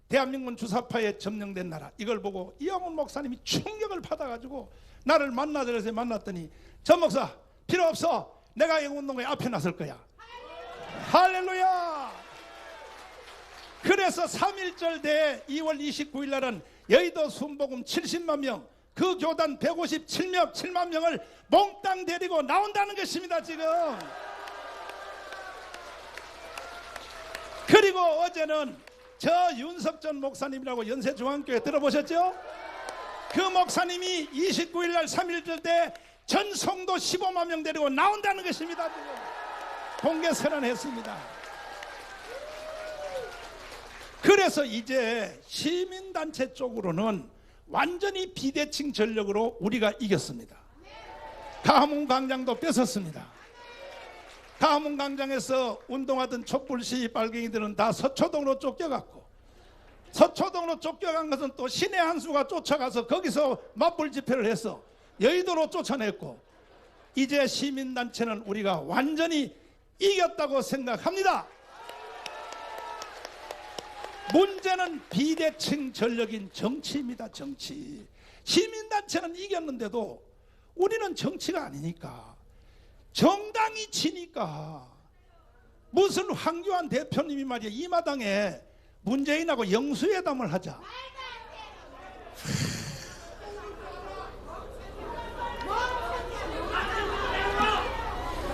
Speaker 1: 대한민국 주사파에 점령된 나라 이걸 보고 이영훈 목사님이 충격을 받아가지고 나를 만나서 만났더니 전 목사 필요 없어, 내가 영운동회 앞에 나설 거야. 할렐루야. 그래서 3.1절 대 2월 29일 날은 여의도 순복음 70만 명, 그 교단 157만 명을 몽땅 데리고 나온다는 것입니다 지금. 그리고 어제는 저 윤석전 목사님이라고 연세중앙교회 들어보셨죠? 그 목사님이 29일 날 3.1절 때 전 성도 15만 명 데리고 나온다는 것입니다 지금. 공개 선언했습니다. 그래서 이제 시민단체 쪽으로는 완전히 비대칭 전력으로 우리가 이겼습니다. 가문광장도 뺏었습니다. 가문광장에서 운동하던 촛불시 빨갱이들은 다 서초동으로 쫓겨갔고, 서초동으로 쫓겨간 것은 또 신의 한수가 쫓아가서 거기서 맞불 집회를 해서 여의도로 쫓아냈고, 이제 시민단체는 우리가 완전히 이겼다고 생각합니다. 문제는 비대칭 전력인 정치입니다. 정치. 시민단체는 이겼는데도 우리는 정치가 아니니까, 정당이 지니까 무슨 황교안 대표님이 말이야 이 마당에 문재인하고 영수회담을 하자.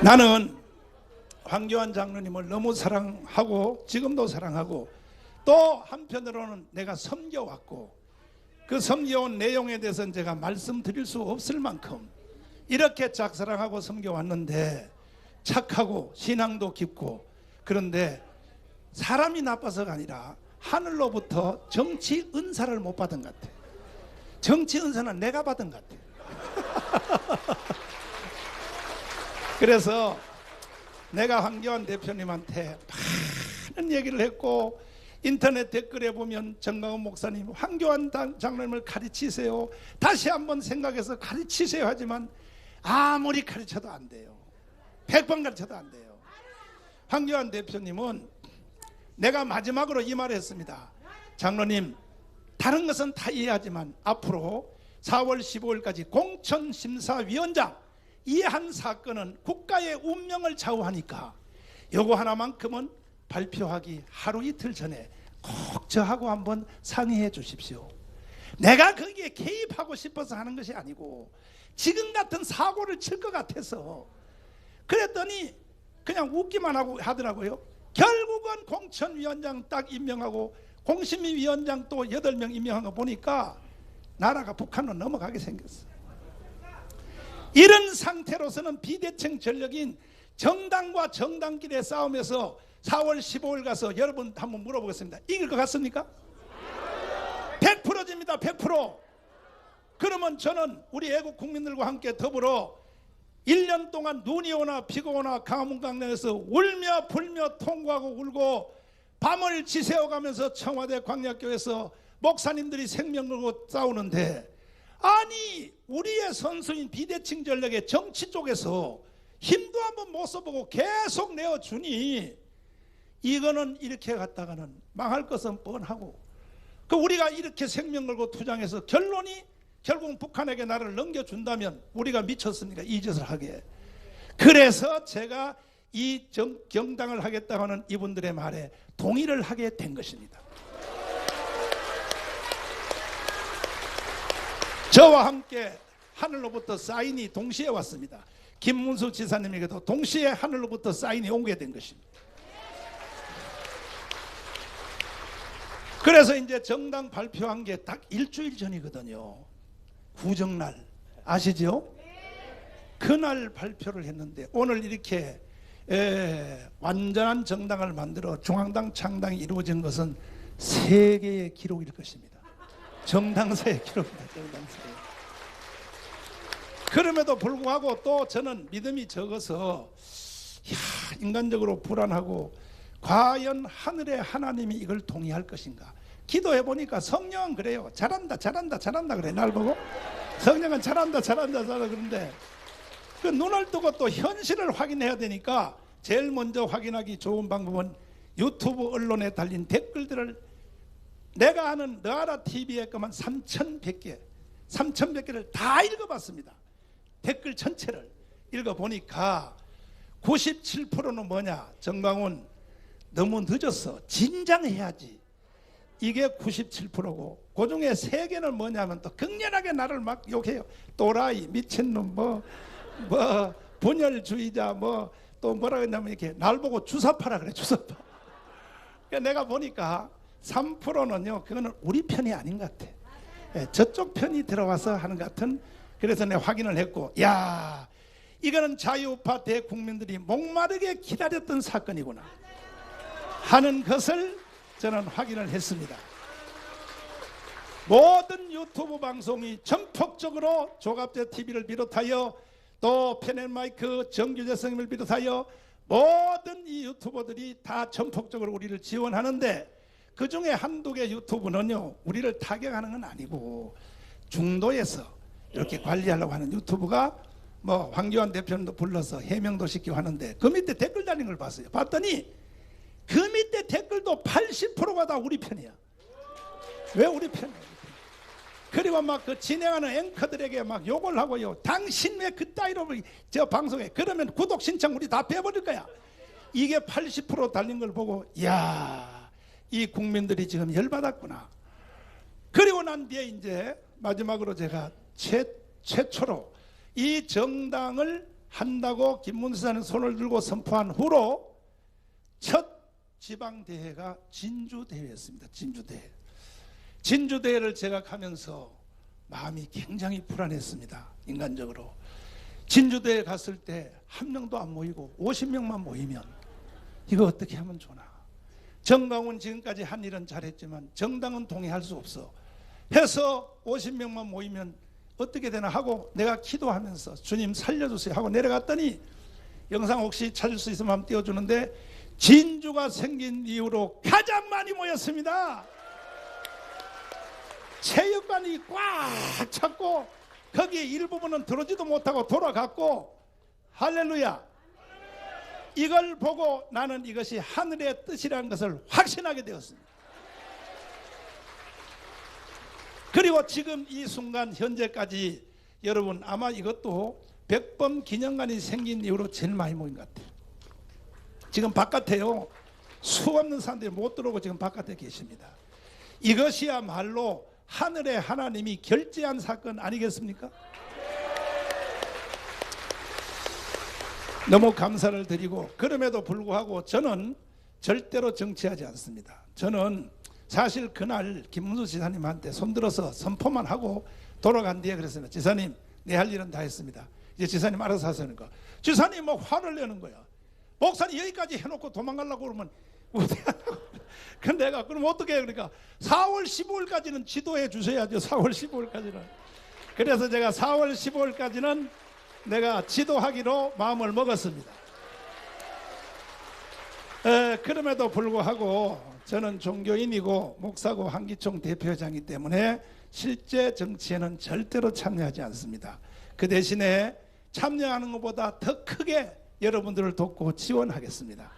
Speaker 1: 나는 황교안 장로님을 너무 사랑하고 지금도 사랑하고 또 한편으로는 내가 섬겨왔고 그 섬겨온 내용에 대해서는 제가 말씀드릴 수 없을 만큼 이렇게 짝사랑하고 섬겨왔는데 착하고 신앙도 깊고, 그런데 사람이 나빠서가 아니라 하늘로부터 정치 은사를 못 받은 것 같아. 정치 은사는 내가 받은 것 같아. 그래서 내가 황교안 대표님한테 많은 얘기를 했고, 인터넷 댓글에 보면 정강훈 목사님 황교안 장로님을 가르치세요, 다시 한번 생각해서 가르치세요 하지만 아무리 가르쳐도 안 돼요. 100번 가르쳐도 안 돼요. 황교안 대표님은 내가 마지막으로 이 말을 했습니다. 장로님, 다른 것은 다 이해하지만 앞으로 4월 15일까지 공천심사위원장 이 한 사건은 국가의 운명을 좌우하니까 요거 하나만큼은 발표하기 하루 이틀 전에 꼭 저하고 한번 상의해 주십시오. 내가 거기에 개입하고 싶어서 하는 것이 아니고 지금 같은 사고를 칠 것 같아서 그랬더니 그냥 웃기만 하고 하더라고요. 결국은 공천위원장 딱 임명하고 공심위원장 또 8명 임명한 거 보니까 나라가 북한으로 넘어가게 생겼어. 이런 상태로서는 비대칭 전력인 정당과 정당끼리의 싸움에서 4월 15일 가서 여러분 한번 물어보겠습니다. 이길 것 같습니까? 100%입니다. 100%. 그러면 저는 우리 애국 국민들과 함께 더불어 1년 동안 눈이 오나 비가 오나 가문강령에서 울며 불며 통곡하고 울고 밤을 지새워가면서 청와대 광약교회에서 목사님들이 생명 걸고 싸우는데, 아니 우리의 선수인 비대칭 전력의 정치 쪽에서 힘도 한번 못 써보고 계속 내어주니 이거는 이렇게 갔다가는 망할 것은 뻔하고, 그 우리가 이렇게 생명 걸고 투쟁해서 결론이 결국 북한에게 나라를 넘겨준다면 우리가 미쳤습니까? 이 짓을 하게. 그래서 제가 이 경당을 하겠다고 하는 이분들의 말에 동의를 하게 된 것입니다. 저와 함께 하늘로부터 사인이 동시에 왔습니다. 김문수 지사님에게도 동시에 하늘로부터 사인이 오게 된 것입니다. 그래서 이제 정당 발표한 게 딱 일주일 전이거든요. 구정날 아시죠? 그날 발표를 했는데 오늘 이렇게 완전한 정당을 만들어 중앙당 창당이 이루어진 것은 세계의 기록일 것입니다. 정당사의 기록입니다. 정당사의. 그럼에도 불구하고 또 저는 믿음이 적어서 인간적으로 불안하고 과연 하늘의 하나님이 이걸 동의할 것인가. 기도해 보니까 성령은 그래요. 잘한다 잘한다 잘한다 그래. 날 보고 성령은 잘한다 잘한다 잘한다 그런데 그 눈을 뜨고 또 현실을 확인해야 되니까 제일 먼저 확인하기 좋은 방법은 유튜브 언론에 달린 댓글들을 내가 아는 너아라 TV에 그만 3,100개를 다 읽어봤습니다. 댓글 전체를 읽어보니까 97%는 뭐냐? 정광훈 너무 늦었어. 진작해야지. 이게 97%고 그 중에 3개는 뭐냐면 또 극렬하게 나를 막 욕해요. 또라이, 미친놈, 뭐 분열주의자, 또 뭐라 그러냐면 이렇게 날 보고 주사파라 그래. 주사파. 그러니까 내가 보니까 3%는요 그거는 우리 편이 아닌 것 같아. 저쪽 편이 들어와서 하는 것 같은. 그래서 내가 확인을 했고, 야, 이거는 자유우파 대국민들이 목마르게 기다렸던 사건이구나 하는 것을 저는 확인을 했습니다. 모든 유튜브 방송이 전폭적으로 조갑재 TV를 비롯하여 또 펜앤마이크 정규재 선생님을 비롯하여 모든 이 유튜버들이 다 전폭적으로 우리를 지원하는데 그 중에 한두 개 유튜브는요 우리를 타격하는 건 아니고 중도에서 이렇게 관리하려고 하는 유튜브가 뭐 황교안 대표님도 불러서 해명도 시키고 하는데 그 밑에 댓글 달린 걸 봤어요. 봤더니 그 밑에 댓글도 80%가 다 우리 편이야. 왜 우리 편이야? 그리고 막 그 진행하는 앵커들에게 막 욕을 하고요. 당신 왜 그따위로 저 방송에 그러면 구독 신청 우리 다 빼버릴 거야. 이게 80% 달린 걸 보고 야, 이 국민들이 지금 열받았구나. 그리고 난 뒤에 이제 마지막으로 제가 최초로 이 정당을 한다고 김문수사는 손을 들고 선포한 후로 첫 지방대회가 진주대회였습니다. 진주대회. 진주대회를 제가 가면서 마음이 굉장히 불안했습니다. 인간적으로. 진주대회 갔을 때 한 명도 안 모이고 50명만 모이면 이거 어떻게 하면 좋나. 정광훈 지금까지 한 일은 잘했지만 정당은 동의할 수 없어. 해서 50명만 모이면 어떻게 되나 하고 내가 기도하면서 주님 살려주세요 하고 내려갔더니 영상 혹시 찾을 수 있으면 한번 띄워주는데 진주가 생긴 이후로 가장 많이 모였습니다. 체육관이 꽉 찼고 거기 일부분은 들어오지도 못하고 돌아갔고 할렐루야. 이걸 보고 나는 이것이 하늘의 뜻이라는 것을 확신하게 되었습니다. 그리고 지금 이 순간 현재까지 여러분 아마 이것도 100번 기념관이 생긴 이후로 제일 많이 모인 것 같아요. 지금 바깥에요 수없는 사람들이 못 들어오고 지금 바깥에 계십니다. 이것이야말로 하늘의 하나님이 결재한 사건 아니겠습니까? 너무 감사를 드리고 그럼에도 불구하고 저는 절대로 정치하지 않습니다. 저는 사실 그날 김문수 지사님한테 손들어서 선포만 하고 돌아간 뒤에 그랬습니다. 지사님 내 할 일은 다 했습니다. 이제 지사님 알아서 하시니까 지사님 뭐 화를 내는 거야. 목사님 여기까지 해놓고 도망가려고 그러면 어떻게 하냐고. 근데 내가 그럼 어떻게 해? 그러니까 4월 15일까지는 지도해 주셔야죠. 4월 15일까지는. 그래서 제가 4월 15일까지는 내가 지도하기로 마음을 먹었습니다. 그럼에도 불구하고 저는 종교인이고 목사고 한기총 대표회장이기 때문에 실제 정치에는 절대로 참여하지 않습니다. 그 대신에 참여하는 것보다 더 크게 여러분들을 돕고 지원하겠습니다.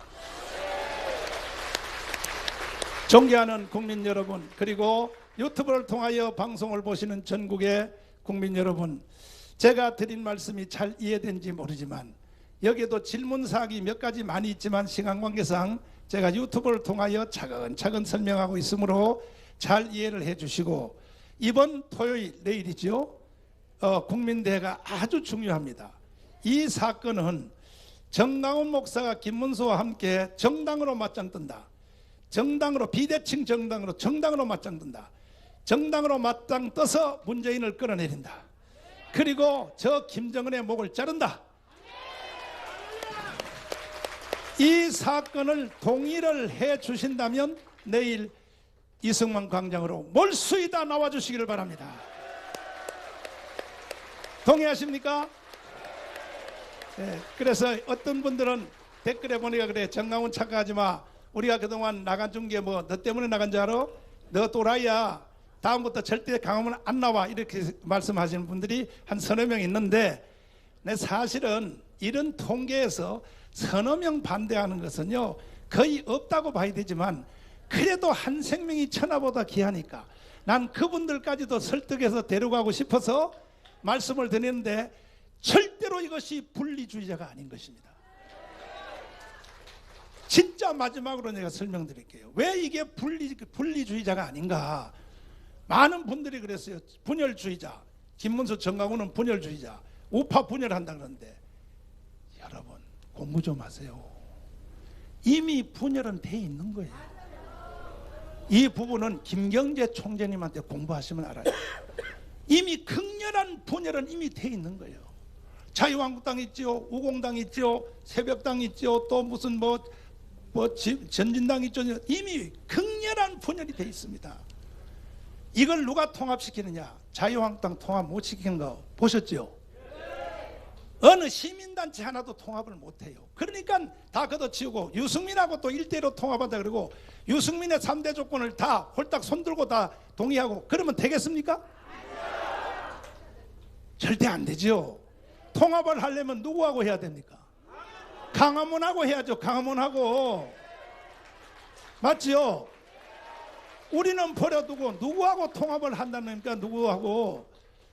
Speaker 1: 존경하는 국민 여러분, 그리고 유튜브를 통하여 방송을 보시는 전국의 국민 여러분, 제가 드린 말씀이 잘 이해된지 모르지만 여기에도 질문사항이 몇 가지 많이 있지만 시간 관계상 제가 유튜브를 통하여 차근차근 설명하고 있으므로 잘 이해를 해 주시고 이번 토요일 내일이죠. 국민대회가 아주 중요합니다. 이 사건은 정광훈 목사가 김문수와 함께 정당으로 맞짱 뜬다. 정당으로, 비대칭 정당으로 맞짱든다. 정당으로 맞짱 떠서 문재인을 끌어내린다. 그리고 저 김정은의 목을 자른다. 이 사건을 동의를 해 주신다면 내일 이승만 광장으로 몰수이 다 나와 주시기를 바랍니다. 동의하십니까? 네, 그래서 어떤 분들은 댓글에 보니까 그래, 정강훈 착각하지 마. 우리가 그동안 나간 중계 뭐 너 때문에 나간 줄 알아? 너 또라이야. 다음부터 절대 강화문 안 나와. 이렇게 말씀하시는 분들이 한 서너 명 있는데, 내 사실은 이런 통계에서 서너 명 반대하는 것은요 거의 없다고 봐야 되지만, 그래도 한 생명이 천하보다 귀하니까 난 그분들까지도 설득해서 데려가고 싶어서 말씀을 드리는데, 절대로 이것이 분리주의자가 아닌 것입니다. 진짜 마지막으로 내가 설명드릴게요. 왜 이게 분리주의자가 아닌가. 많은 분들이 그랬어요. 분열주의자. 김문수, 정강훈은 분열주의자. 우파 분열한다 그러는데, 여러분 공부 좀 하세요. 이미 분열은 돼 있는 거예요. 이 부분은 김경재 총재님한테 공부하시면 알아요. 이미 극렬한 분열은 이미 돼 있는 거예요. 자유한국당 있죠, 우공당 있죠, 새벽당 있죠, 또 무슨 전진당 있죠. 이미 극렬한 분열이 돼 있습니다. 이걸 누가 통합시키느냐? 자유한국당 통합 못 시킨 거 보셨죠? 어느 시민단체 하나도 통합을 못해요. 그러니까 다 걷어치우고 유승민하고 또 1대1로 통합한다 그러고, 유승민의 3대 조건을 다 홀딱 손들고 다 동의하고, 그러면 되겠습니까? 절대 안 되죠. 통합을 하려면 누구하고 해야 됩니까? 강화문하고 해야죠. 강화문하고. 맞죠? 우리는 버려두고 누구하고 통합을 한다는 겁니까? 누구하고.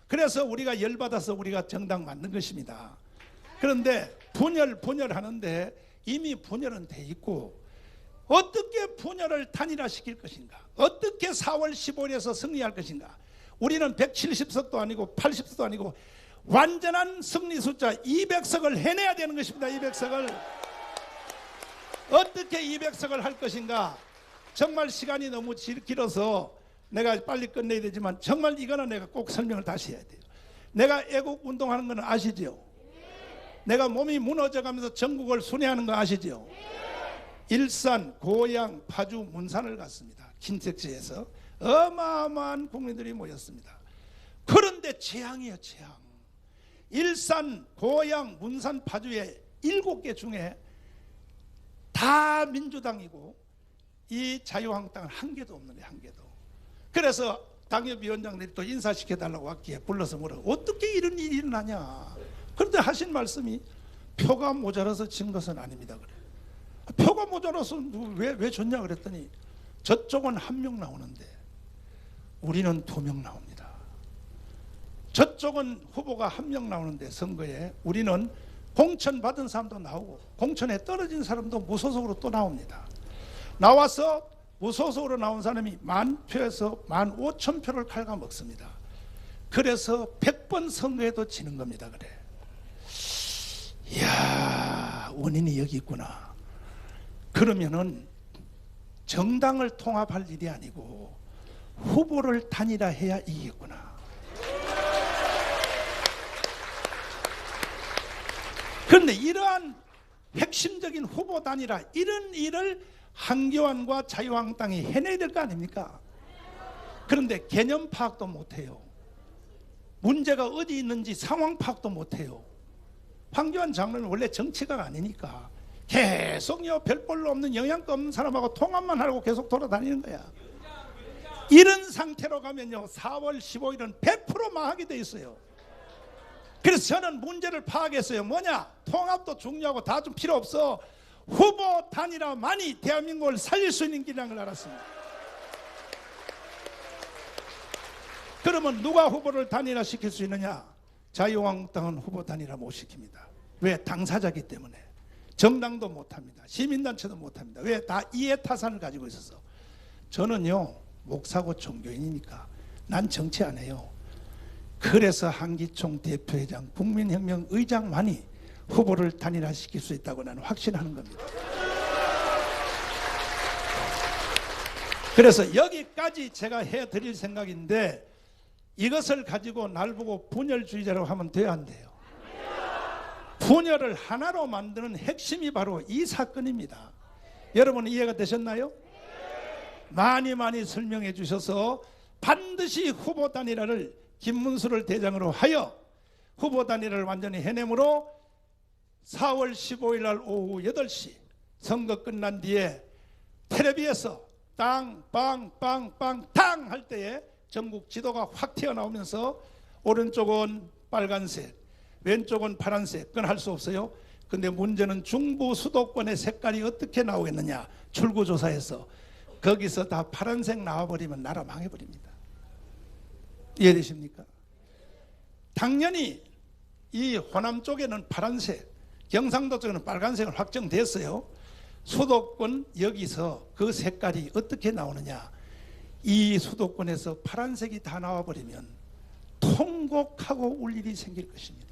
Speaker 1: 그래서 우리가 열받아서 우리가 정당 만든 것입니다. 그런데 분열하는데 이미 분열은 돼 있고, 어떻게 분열을 단일화시킬 것인가? 어떻게 4월 15일에서 승리할 것인가? 우리는 170석도 아니고 80석도 아니고 완전한 승리 숫자 200석을 해내야 되는 것입니다. 200석을. 어떻게 200석을 할 것인가? 정말 시간이 너무 길어서 내가 빨리 끝내야 되지만, 정말 이거는 내가 꼭 설명을 다시 해야 돼요. 내가 애국 운동하는 건 아시죠? 내가 몸이 무너져가면서 전국을 순회하는 거 아시죠? 일산, 고양, 파주, 문산을 갔습니다. 김택지에서 어마어마한 국민들이 모였습니다. 그런데 재앙이에요, 재앙. 일산, 고양, 문산, 파주의 7개 중에 다 민주당이고 이 자유한국당은 한 개도 없는 거예요, 한 개도. 그래서 당협위원장들이 또 인사시켜달라고 왔기에 불러서 물어, 어떻게 이런 일이 일어나냐. 그런데 하신 말씀이 표가 모자라서 진 것은 아닙니다. 그래. 표가 모자라서 왜 졌냐 그랬더니, 저쪽은 1명 나오는데 우리는 2명 나옵니다. 저쪽은 후보가 1명 나오는데 선거에 우리는 공천 받은 사람도 나오고 공천에 떨어진 사람도 무소속으로 또 나옵니다. 나와서 무소속으로 나온 사람이 10,000표에서 15,000표를 갉아먹습니다. 그래서 100번 선거에도 지는 겁니다. 그래. 이야, 원인이 여기 있구나. 그러면은 정당을 통합할 일이 아니고 후보를 단일화해야 이기겠구나. 그런데 이러한 핵심적인 후보 단일화, 이런 일을 한교안과 자유한국당이 해내야 될 거 아닙니까? 그런데 개념 파악도 못해요. 문제가 어디 있는지 상황 파악도 못해요. 황교안 장로는 원래 정치가가 아니니까 계속요 별볼로 없는 영양가 없는 사람하고 통합만 하고 계속 돌아다니는 거야. 이런 상태로 가면요 4월 15일은 100% 망하게 돼 있어요. 그래서 저는 문제를 파악했어요. 뭐냐? 통합도 중요하고 다 좀 필요 없어. 후보 단일화만이 대한민국을 살릴 수 있는 길이라는 걸 알았습니다. 그러면 누가 후보를 단일화시킬 수 있느냐? 자유한국당은 후보 단일화 못 시킵니다. 왜? 당사자기 때문에. 정당도 못합니다. 시민단체도 못합니다. 왜? 다 이해타산을 가지고 있어서. 저는요 목사고 종교인이니까 난 정치 안 해요. 그래서 한기총 대표회장, 국민혁명 의장만이 후보를 단일화시킬 수 있다고 나는 확신하는 겁니다. 그래서 여기까지 제가 해드릴 생각인데 이것을 가지고 날 보고 분열주의자라고 하면 돼야 안 돼요. 분열을 하나로 만드는 핵심이 바로 이 사건입니다. 여러분 이해가 되셨나요? 많이 설명해 주셔서 반드시 후보 단일화를 김문수를 대장으로 하여 후보 단일화를 완전히 해내므로 4월 15일 날 오후 8시 선거 끝난 뒤에 텔레비에서 땅빵빵빵땅 할 때에 전국 지도가 확 튀어나오면서 오른쪽은 빨간색 왼쪽은 파란색 그건 할 수 없어요. 근데 문제는 중부 수도권의 색깔이 어떻게 나오겠느냐. 출구조사에서 거기서 다 파란색 나와버리면 나라 망해버립니다. 이해되십니까? 당연히 이 호남 쪽에는 파란색, 경상도 쪽에는 빨간색을 확정됐어요. 수도권 여기서 그 색깔이 어떻게 나오느냐. 이 수도권에서 파란색이 다 나와버리면 통곡하고 울 일이 생길 것입니다.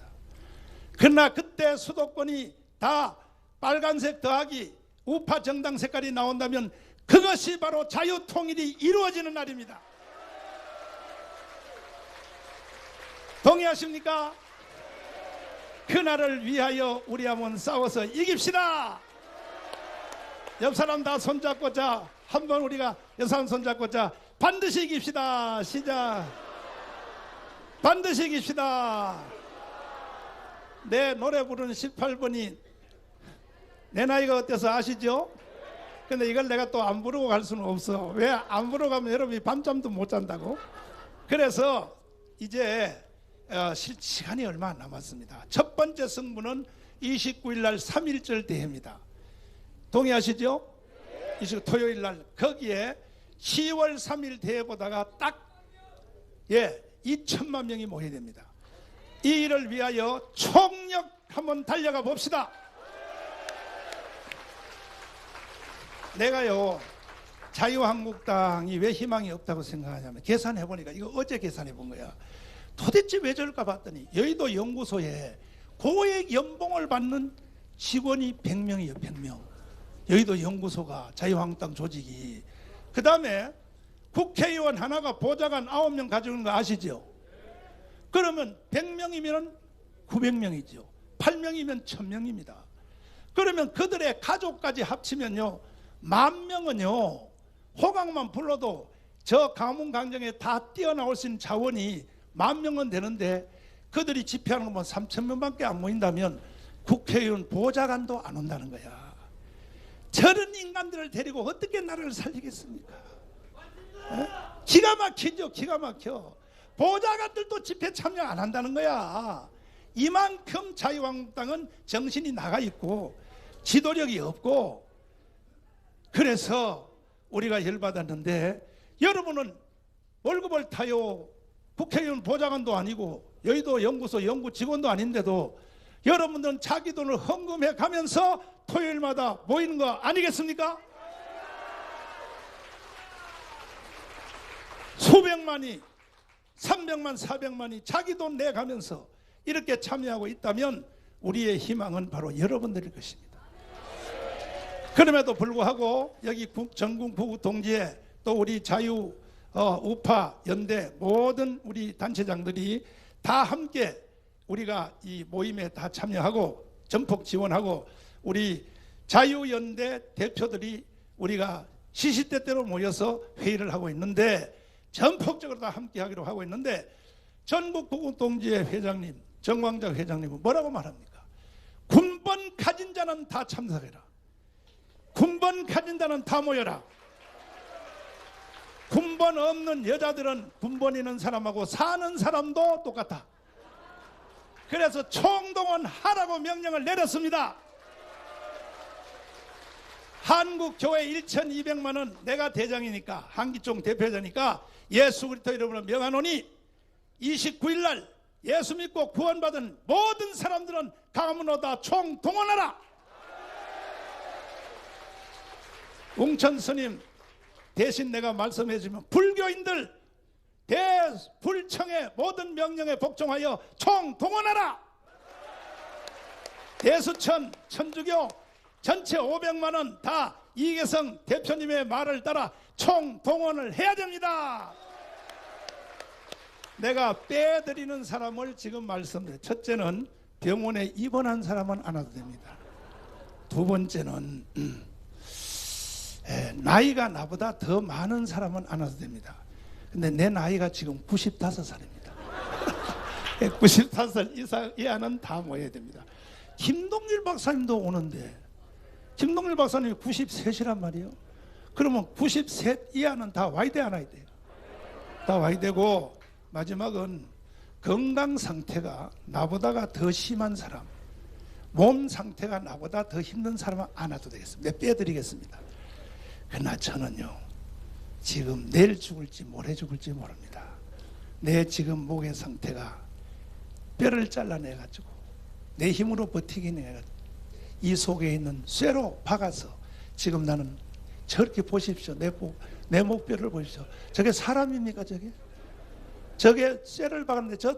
Speaker 1: 그러나 그때 수도권이 다 빨간색 더하기 우파 정당 색깔이 나온다면 그것이 바로 자유통일이 이루어지는 날입니다. 동의하십니까? 그날을 위하여 우리 한번 싸워서 이깁시다. 옆 사람 다 손잡고 자 한번 우리가 옆 사람 손잡고 자 반드시 이깁시다. 시작. 반드시 이깁시다. 내 노래 부르는 18번이 내 나이가 어때서 아시죠? 근데 이걸 내가 또 안 부르고 갈 수는 없어. 왜 안 부르고 가면 여러분이 밤잠도 못 잔다고. 그래서 이제 시간이 얼마 안 남았습니다. 첫 번째 승부는 29일 날 3.1절 대회입니다. 동의하시죠? 토요일 날 거기에 10월 3일 대회보다가 딱 2천만 명이 모여야 됩니다. 이 일을 위하여 총력 한번 달려가 봅시다. 내가요 자유한국당이 왜 희망이 없다고 생각하냐면 계산해 보니까 이거 어제 계산해 본 거야. 도대체 왜 저럴까 봤더니 여의도 연구소에 고액 연봉을 받는 직원이 100명이에요. 100명. 여의도 연구소가 자유한국당 조직이. 그 다음에 국회의원 하나가 보좌관 9명 가지고 거 아시죠? 그러면 100명이면 900명이죠. 8명이면 1000명입니다. 그러면 그들의 가족까지 합치면요 10,000명은요 호강만 불러도 저 가문강정에 다 뛰어나올 수 있는 자원이 10,000명은 되는데 그들이 집회하는 것만 3,000명밖에 안 모인다면 국회의원 보좌관도 안 온다는 거야. 저런 인간들을 데리고 어떻게 나라를 살리겠습니까? 기가 막히죠. 기가 막혀. 보좌관들도 집회 참여 안 한다는 거야. 이만큼 자유한국당은 정신이 나가 있고 지도력이 없고 그래서 우리가 열받았는데 여러분은 월급을 타요. 국회의원 보좌관도 아니고 여의도 연구소 연구 직원도 아닌데도 여러분들은 자기 돈을 헌금해 가면서 토요일마다 모이는 거 아니겠습니까? 수백만이 300만 400만이 자기 돈 내가면서 이렇게 참여하고 있다면 우리의 희망은 바로 여러분들일 것입니다. 그럼에도 불구하고 여기 전국 구구 동지에 또 우리 자유 우파 연대 모든 우리 단체장들이 다 함께 우리가 이 모임에 다 참여하고 전폭 지원하고 우리 자유연대 대표들이 우리가 시시때때로 모여서 회의를 하고 있는데 전폭적으로 다 함께 하기로 하고 있는데 전국 구구 동지회 회장님 정광작 회장님은 뭐라고 말합니까? 군번 가진 자는 다 참석해라. 군번 가진 자는 다 모여라. 군번 없는 여자들은 군번 있는 사람하고 사는 사람도 똑같다. 그래서 총동원하라고 명령을 내렸습니다. 한국교회 1,200만 원 내가 대장이니까 한기총 대표자니까 예수 그리스도 이름으로 명하노니 29일 날 예수 믿고 구원받은 모든 사람들은 가문으로 다 총동원하라. 웅천 스님 대신 내가 말씀해 주면 불교인들 대불청의 모든 명령에 복종하여 총동원하라. 대수천 천주교 전체 500만 원 다 이계성 대표님의 말을 따라 총동원을 해야 됩니다. 내가 빼드리는 사람을 지금 말씀드려요. 첫째는 병원에 입원한 사람은 안 와도 됩니다. 두 번째는 나이가 나보다 더 많은 사람은 안 와도 됩니다. 근데 내 나이가 지금 95살입니다. 95살 이상 이하는 다 모여야 됩니다. 김동률 박사님도 오는데 김동률 박사님이 93이란 말이에요. 그러면 93 이하는 다 와야 돼, 안 와야 돼요? 다 와야 되고, 마지막은 건강 상태가 나보다가 더 심한 사람, 몸 상태가 나보다 더 힘든 사람은 안 와도 되겠습니다. 내 빼드리겠습니다. 그러나 저는요, 지금 내일 죽을지 모레 죽을지 모릅니다. 내 지금 목의 상태가 뼈를 잘라내가지고 내 힘으로 버티긴 해가지고 이 속에 있는 쇠로 박아서 지금 나는 저렇게 보십시오. 내 목뼈를 보십시오. 저게 사람입니까? 저게 쇠를 박았는데 저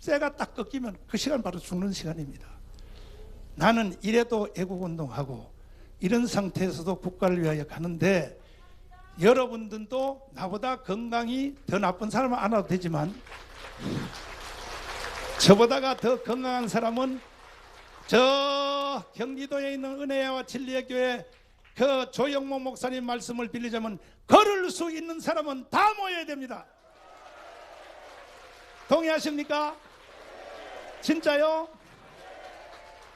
Speaker 1: 쇠가 딱 꺾이면 그 시간 바로 죽는 시간입니다. 나는 이래도 애국운동하고 이런 상태에서도 국가를 위하여 가는데, 여러분들도 나보다 건강이 더 나쁜 사람은 안 와도 되지만 저보다가 더 건강한 사람은 저 경기도에 있는 은혜와 진리의 교회 그 조영모 목사님 말씀을 빌리자면 걸을 수 있는 사람은 다 모여야 됩니다. 동의하십니까? 진짜요?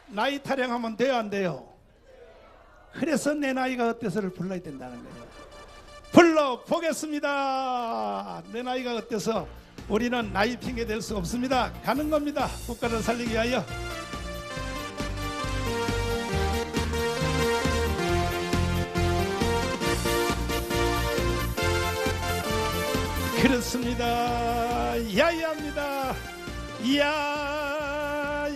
Speaker 1: 나이 타령하면 돼요, 안 돼요? 그래서 내 나이가 어때서를 불러야 된다는 거예요. 불러보겠습니다. 내 나이가 어때서. 우리는 나이 핑계 댈 수 없습니다. 가는 겁니다. 국가를 살리기 위하여. 그렇습니다. 야야합니다. 야야야.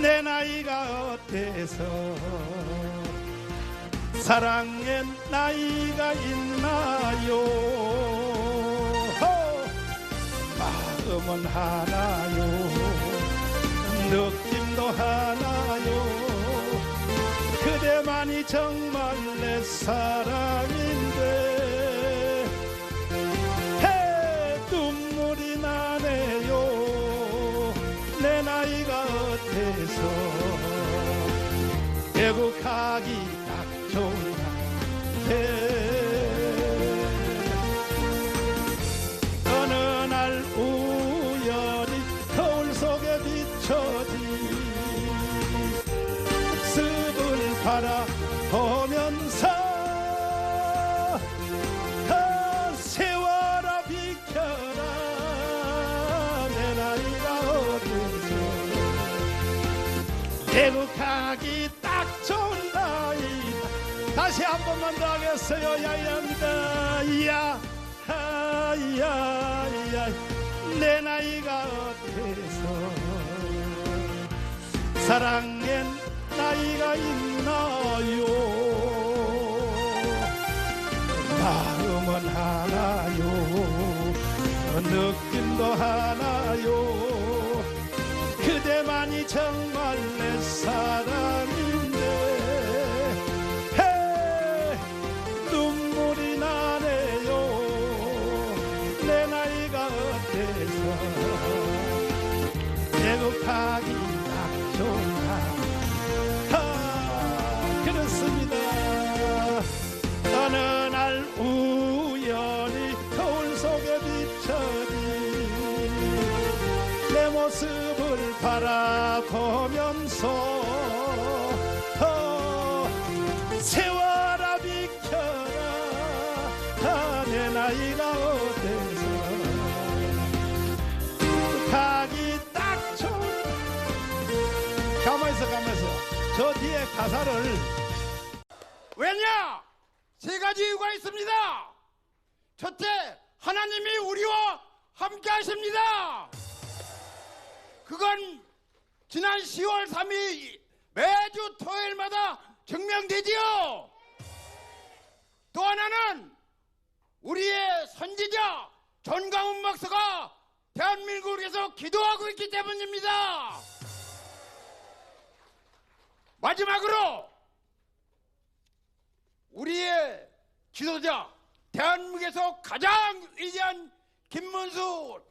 Speaker 1: 내 나이가 어때서 사랑의 나이가 있나요? 마음은 하나요, 느낌도 하나요. 그대만이 정말 내 사랑인데 눈물이 나네요. 내 나이가 어때서 애국하기 딱 좋은 한데 어느 날 우연히 거울 속에 비춰진 습을 바라보면서 세월아 비켜라. 내 나이가 어때서 애국하기 딱 좋은 나이. 다시 한 번만 더 하겠어요. 야야합니다. 야야야. 내 나이가 어때서 사랑의 나이가 있나요? 마음은 하나요, 느낌도 하나요. 그대만이 정말 내 사랑인데 눈물이 나네요. 내 나이가 어때서 애국하기 딱 좋은 그렇습니다. 어느 날 우연히 거울 속에 비춰진 내 모습을 바라보면서 세월아 비켜라. 내 나이가 어때서 가기 딱 좋은. 가만있어. 저 뒤에 가사를.
Speaker 5: 왜냐? 세 가지 이유가 있습니다. 첫째, 하나님이 우리와 함께 하십니다. 그건 지난 10월 3일 매주 토요일마다 증명되지요. 또 하나는 우리의 선지자 전광훈 목사가 대한민국을 위해서 기도하고 있기 때문입니다. 마지막으로 우리의 지도자, 대한민국에서 가장 위대한 김문수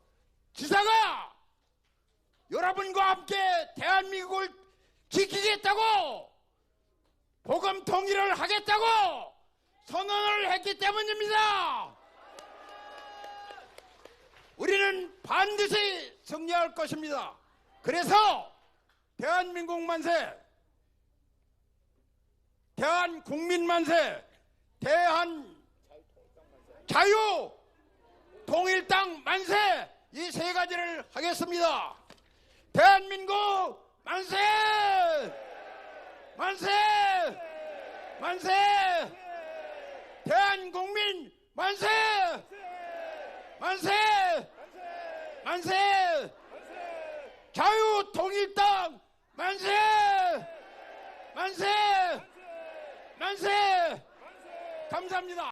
Speaker 5: 지사가 여러분과 함께 대한민국을 지키겠다고 복음 통일을 하겠다고 선언을 했기 때문입니다. 우리는 반드시 승리할 것입니다. 그래서 대한민국 만세, 대한국민 만세, 자유 통일당 만세, 이 세 가지를 하겠습니다. 대한민국 만세! 만세! 만세! 대한국민 만세! 만세! 만세! 자유 통일당 만세! 만세! 만세! 감사합니다.